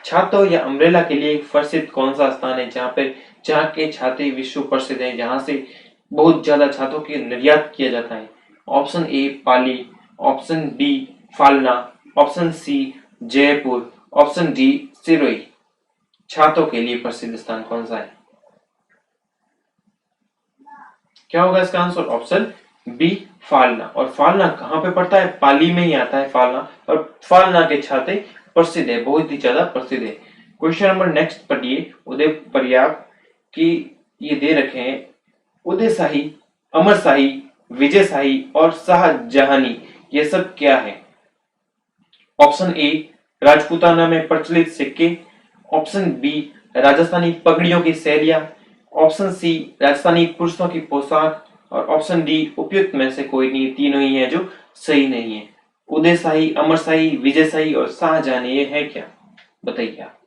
A: छातौ या अम्ब्रेला के लिए प्रसिद्ध कौन सा स्थान है जहाँ के छाते विश्व प्रसिद्ध है, जहां से बहुत ज्यादा छातों के निर्यात किया जाता है? Option A Pali, option B Falna, option C Jaipur, option D Sirohi. छातों के लिए प्रसिद्ध स्थान कौन सा है? क्या होगा इसका आंसर? Option B Falna. और फालना कहां पे पड़ता है? पाली में ही आता है फालना, और फालना के छाते प्रसिद्ध है, बहुत ही ज्यादा प्रसिद्ध है। क्वेश्चन नंबर नेक्स्ट पढ़िए, उदय पर्याप्त की ये दे रखे हैं, उदय शाही, अमर शाही, विजय शाही और शाहजहानी ये सब क्या है? ऑप्शन ए राजपूताना में प्रचलित सिक्के, ऑप्शन बी राजस्थानी पगड़ियों की शैलियां, ऑप्शन सी राजस्थानी पुरुषों की पोशाक, और ऑप्शन डी उपयुक्त में से कोई नहीं, तीनों ही है जो सही नहीं है। उदयशाही, अमरशाही, विजयशाही और शाहजहानी, ये है क्या? बताइए आप।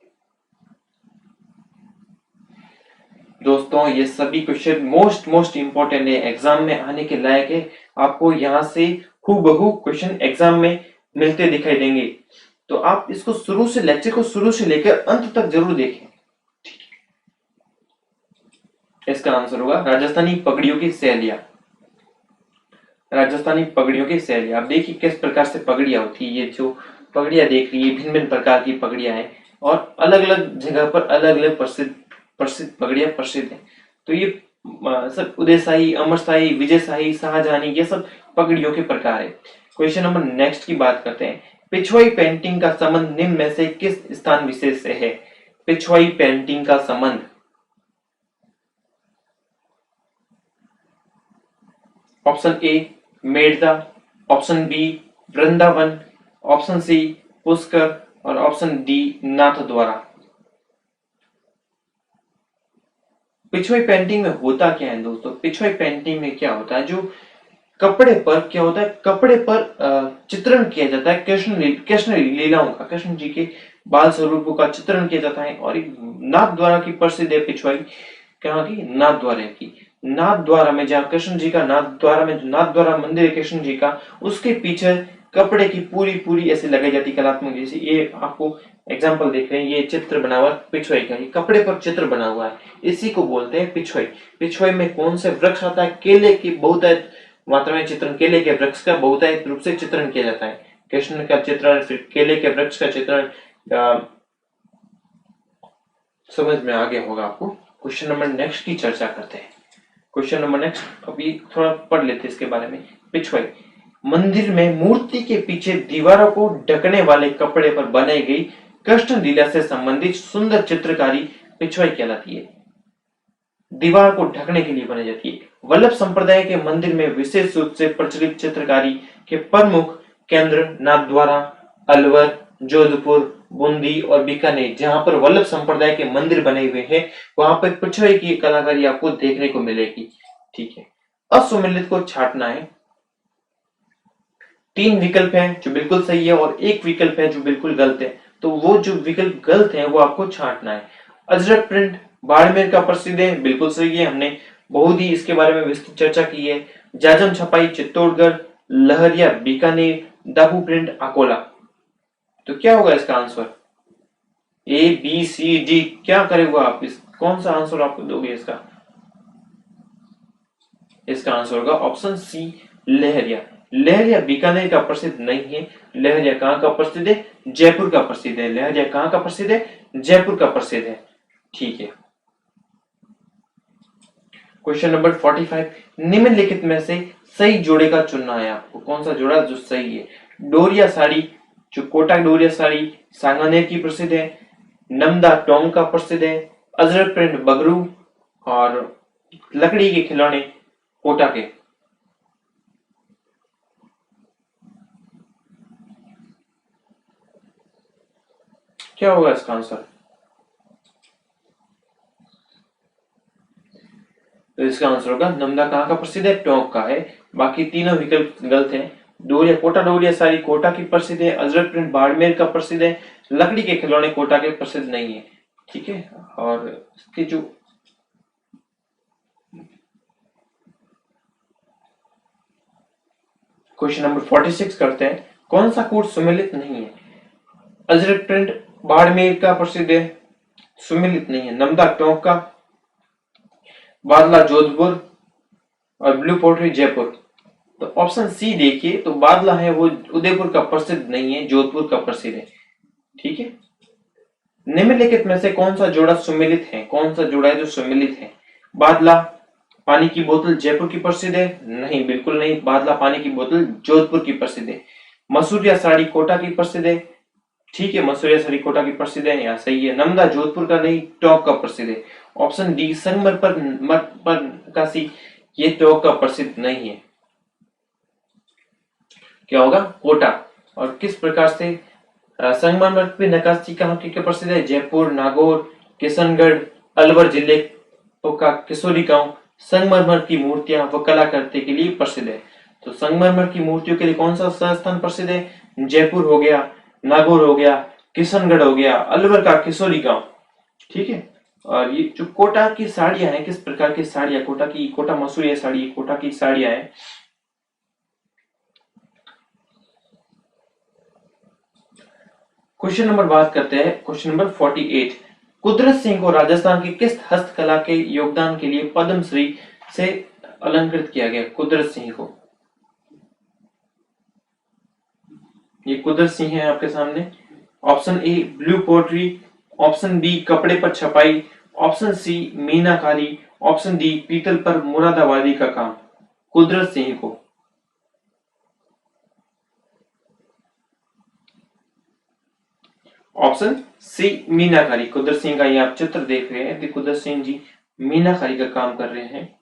A: दोस्तों ये सभी क्वेश्चन मोस्ट इंपॉर्टेंट है, एग्जाम में आने के लायक है। आपको यहाँ से हूबहू क्वेश्चन एग्जाम में मिलते दिखाई देंगे, तो आप इसको शुरू से, लेक्चर को शुरू से लेकर अंत तक जरूर देखें। इसका आंसर होगा राजस्थानी पगड़ियों की शैलियां। राजस्थानी पगड़ियों की शैलियां, आप देखिए किस प्रकार से पगड़ियां होती है। ये जो पगड़ियां देख रही है, भिन्न भिन्न प्रकार की पगड़ियां हैं और अलग अलग जगह पर अलग अलग प्रसिद्ध पगड़ियां प्रसिद्ध है। तो ये सब उदयशाही, अमरशाही, विजयशाही, शाहजहानी, ये सब पगड़ियों के प्रकार है। क्वेश्चन नंबर नेक्स्ट की बात करते हैं। पिछवाई पेंटिंग का संबंध निम्न में से किस स्थान विशेष से है? पिछवाई पेंटिंग का संबंध, option A Merta, option B Vrindavan, option C Pushkar और ऑप्शन डी नाथ द्वारा। पिछवाई पेंटिंग में होता क्या है दोस्तों? पिछवाई पेंटिंग में क्या होता है, जो कपड़े पर क्या होता है, कपड़े पर चित्रण किया जाता है कृष्ण लीलाओं का, कृष्ण जी के बाल स्वरूपों का चित्रण किया जाता है। और एक नाथ द्वारा की प्रसिद्ध है पिछवाई, कहाँ की? नाथ द्वारा की। नाथ द्वारा में जहाँ कृष्ण जी का नाथ द्वारा में, जो नाथ द्वारा मंदिर है कृष्ण जी का, उसके पीछे कपड़े की पूरी ऐसे लगाई जाती कलात्मक, जैसे ये आपको एग्जाम्पल देख रहे हैं, ये चित्र बना हुआ पिछवाई का, ये कपड़े पर चित्र बना हुआ है, इसी को बोलते हैं पिछवाई। पिछवाई में कौन से वृक्ष आता है? केले की बहुतायत मात्रा में चित्रण, केले के वृक्ष का बहुतायत रूप से चित्रण किया जाता है। कृष्ण का चित्रण, फिर केले के वृक्ष का चित्रण, समझ में आ गया होगा आपको। क्वेश्चन नंबर नेक्स्ट की चर्चा करते हैं। क्वेश्चन नंबर नेक्स्ट अभी थोड़ा पढ़ लेते हैं इसके बारे में। पिछवाई, मंदिर में मूर्ति के पीछे दीवारों को ढकने वाले कपड़े पर बनाई गई कृष्ण लीला से संबंधित सुंदर चित्रकारी पिछवाई कहलाती है। दीवार को ढकने के लिए बनाई जाती है। वल्लभ संप्रदाय के मंदिर में विशेष रूप से प्रचलित चित्रकारी के प्रमुख केंद्र नाथद्वारा, अलवर, जोधपुर, बूंदी और बीकानेर, जहां पर वल्लभ संप्रदाय के मंदिर बने हुए हैं, वहां पर पिछवाई की कलाकारी आपको देखने को मिलेगी। ठीक है, असुमिलित को छांटना है। 3 विकल्प हैं जो बिल्कुल सही है और 1 विकल्प है जो बिल्कुल गलत है, तो वो जो विकल्प गलत है वो आपको छांटना है। अजरक प्रिंट बाड़मेर का प्रसिद्ध है, बिल्कुल सही है, हमने बहुत ही इसके बारे में विस्तृत चर्चा की है। जाजम छपाई चित्तौड़गढ़, लहरिया बीकानेर, दाहू प्रिंट अकोला। तो क्या होगा इसका answer? A B C D, क्या करेगा आप? इस कौन सा आंसर आपको दोगे इसका? इसका आंसर होगा ऑप्शन सी लहरिया। लहरिया बीकानेर का प्रसिद्ध नहीं है, लहरिया कहां का प्रसिद्ध है? जयपुर का प्रसिद्ध है। लहरिया कहां का प्रसिद्ध है? जयपुर का प्रसिद्ध है। ठीक है, क्वेश्चन नंबर 45, निम्नलिखित में से सही जोड़े का चुनना है आपको। कौन सा जोड़ा जो सही है? डोरिया साड़ी, जो कोटा डोरिया साड़ी सांगानेर की प्रसिद्ध है, नमदा टोंग का प्रसिद्ध है, अजरक प्रिंट बगरू, और लकड़ी के खिलौने कोटा के। क्या होगा इसका आंसर? तो इसका आंसर होगा नमदा कहां का प्रसिद्ध है? टोंक का है। बाकी तीनों विकल्प गलत है। डोरिया, कोटा डोरिया साड़ी कोटा की प्रसिद्ध है, अजरक प्रिंट बाड़मेर का प्रसिद्ध है, लकड़ी के खिलौने कोटा के प्रसिद्ध नहीं है। ठीक है, और इसके जो क्वेश्चन नंबर 46 करते हैं। कौन सा कोड सुमेलित नहीं है? अजरक प्रिंट बाड़मेर का प्रसिद्ध है, सुमेलित नहीं है। नमदा टोंक का, बादला जोधपुर और ब्लू पोट्री जयपुर। तो ऑप्शन सी देखिए, तो बादला है वो उदयपुर का प्रसिद्ध नहीं है, जोधपुर का प्रसिद्ध है। ठीक है, निम्नलिखित में से कौन सा जोड़ा सुमेलित है? कौन सा जोड़ा है जो सुमेलित है? बादला पानी की बोतल जयपुर की प्रसिद्ध है? नहीं, बिल्कुल नहीं, बादला पानी की बोतल जोधपुर की प्रसिद्ध है। मसूरिया साड़ी कोटा की प्रसिद्ध है। ठीक है, मसूरिया साड़ी कोटा की प्रसिद्ध है, यहाँ सही है। नमदा जोधपुर का नहीं, टोंक का प्रसिद्ध है। ऑप्शन डी संगमरमर पर नक्काशी, ये टोंक का प्रसिद्ध नहीं है। क्या होगा? कोटा। और किस प्रकार से संगमरमर की नक्काशी कहाँ की प्रसिद्ध है? जयपुर, नागौर, किशनगढ़, अलवर जिले का किशोरी गांव संगमरमर की मूर्तियां व कलाकृति के लिए प्रसिद्ध है। तो संगमरमर की मूर्तियों के लिए कौन सा स्थान प्रसिद्ध है? जयपुर हो गया, नागौर हो गया, किशनगढ़ हो गया, अलवर का किशोरी गांव। ठीक है। और ये जो कोटा की साड़ियां हैं, किस प्रकार की साड़ियां, कोटा मसूरी साड़ी, कोटा की साड़ियां हैं। क्वेश्चन नंबर बात करते हैं, क्वेश्चन नंबर 48। कुदरत सिंह को राजस्थान की किस हस्तकला के योगदान के लिए पद्मश्री से अलंकृत किया गया? कुदरत सिंह को, ये कुदरत सिंह है आपके सामने। Option A blue pottery, option B कपड़े पर छपाई, ऑप्शन सी मीनाकारी, ऑप्शन डी पीतल पर मुरादाबादी का काम। कुदरत सिंह को, ऑप्शन सी मीनाकारी। कुदरत सिंह का ये आप चित्र देख रहे हैं, कुदरत सिंह जी मीनाकारी का काम कर रहे हैं।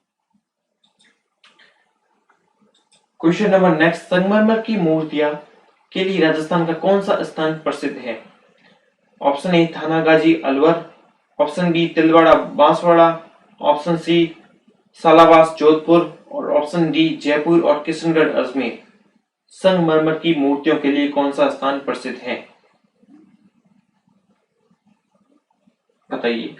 A: क्वेश्चन नंबर नेक्स्ट, संगमरमर की मूर्तियां के लिए राजस्थान का कौन सा स्थान प्रसिद्ध है? Option A Thanagazi Alwar, option B Tilwara Banswara, option C Salawas Jodhpur और ऑप्शन डी जयपुर और किशनगढ़ अजमेर। संगमरमर की मूर्तियों के लिए कौन सा स्थान प्रसिद्ध है? बताइए।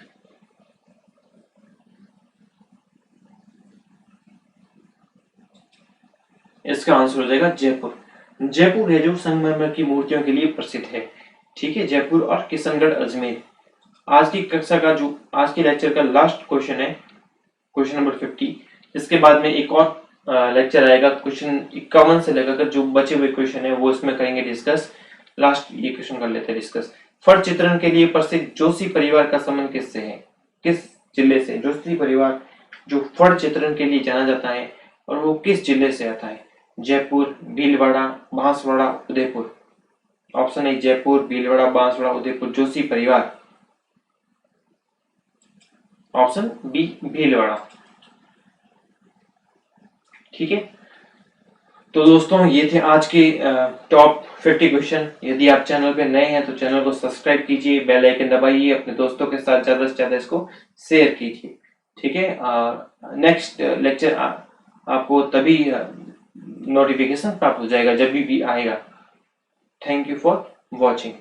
A: इसका आंसर हो जाएगा जयपुर। जयपुर है जो संगमरमर की मूर्तियों के लिए प्रसिद्ध है। ठीक है, जयपुर और किशनगढ़ अजमेर। आज की कक्षा का जो आज के लेक्चर का लास्ट क्वेश्चन है, क्वेश्चन नंबर 50। इसके बाद में एक और लेक्चर आएगा, क्वेश्चन 51 से लेकर जो बचे हुए क्वेश्चन है वो इसमें करेंगे डिस्कस। लास्ट ये क्वेश्चन कर लेते हैं डिस्कस। फड़ चित्रण के लिए प्रसिद्ध जोशी परिवार का संबंध किससे है? किस जिले से जोशी परिवार जो फड़ चित्रण के लिए जाना जाता है और वो किस जिले से आता है? जयपुर, भीलवाड़ा, बांसवाड़ा, उदयपुर। Option A Jaipur, Bhilwara, Banswara, Udaipur. जोशी परिवार, ऑप्शन बी भीलवाड़ा। ठीक है, तो दोस्तों ये थे आज के टॉप 50 क्वेश्चन। यदि आप चैनल पे नए हैं तो चैनल को सब्सक्राइब कीजिए, बेल आइकन दबाइए, अपने दोस्तों के साथ ज्यादा से ज्यादा इसको शेयर कीजिए। ठीक है, नेक्स्ट लेक्चर आपको तभी नोटिफिकेशन प्राप्त हो जाएगा जब भी आएगा। Thank you for watching.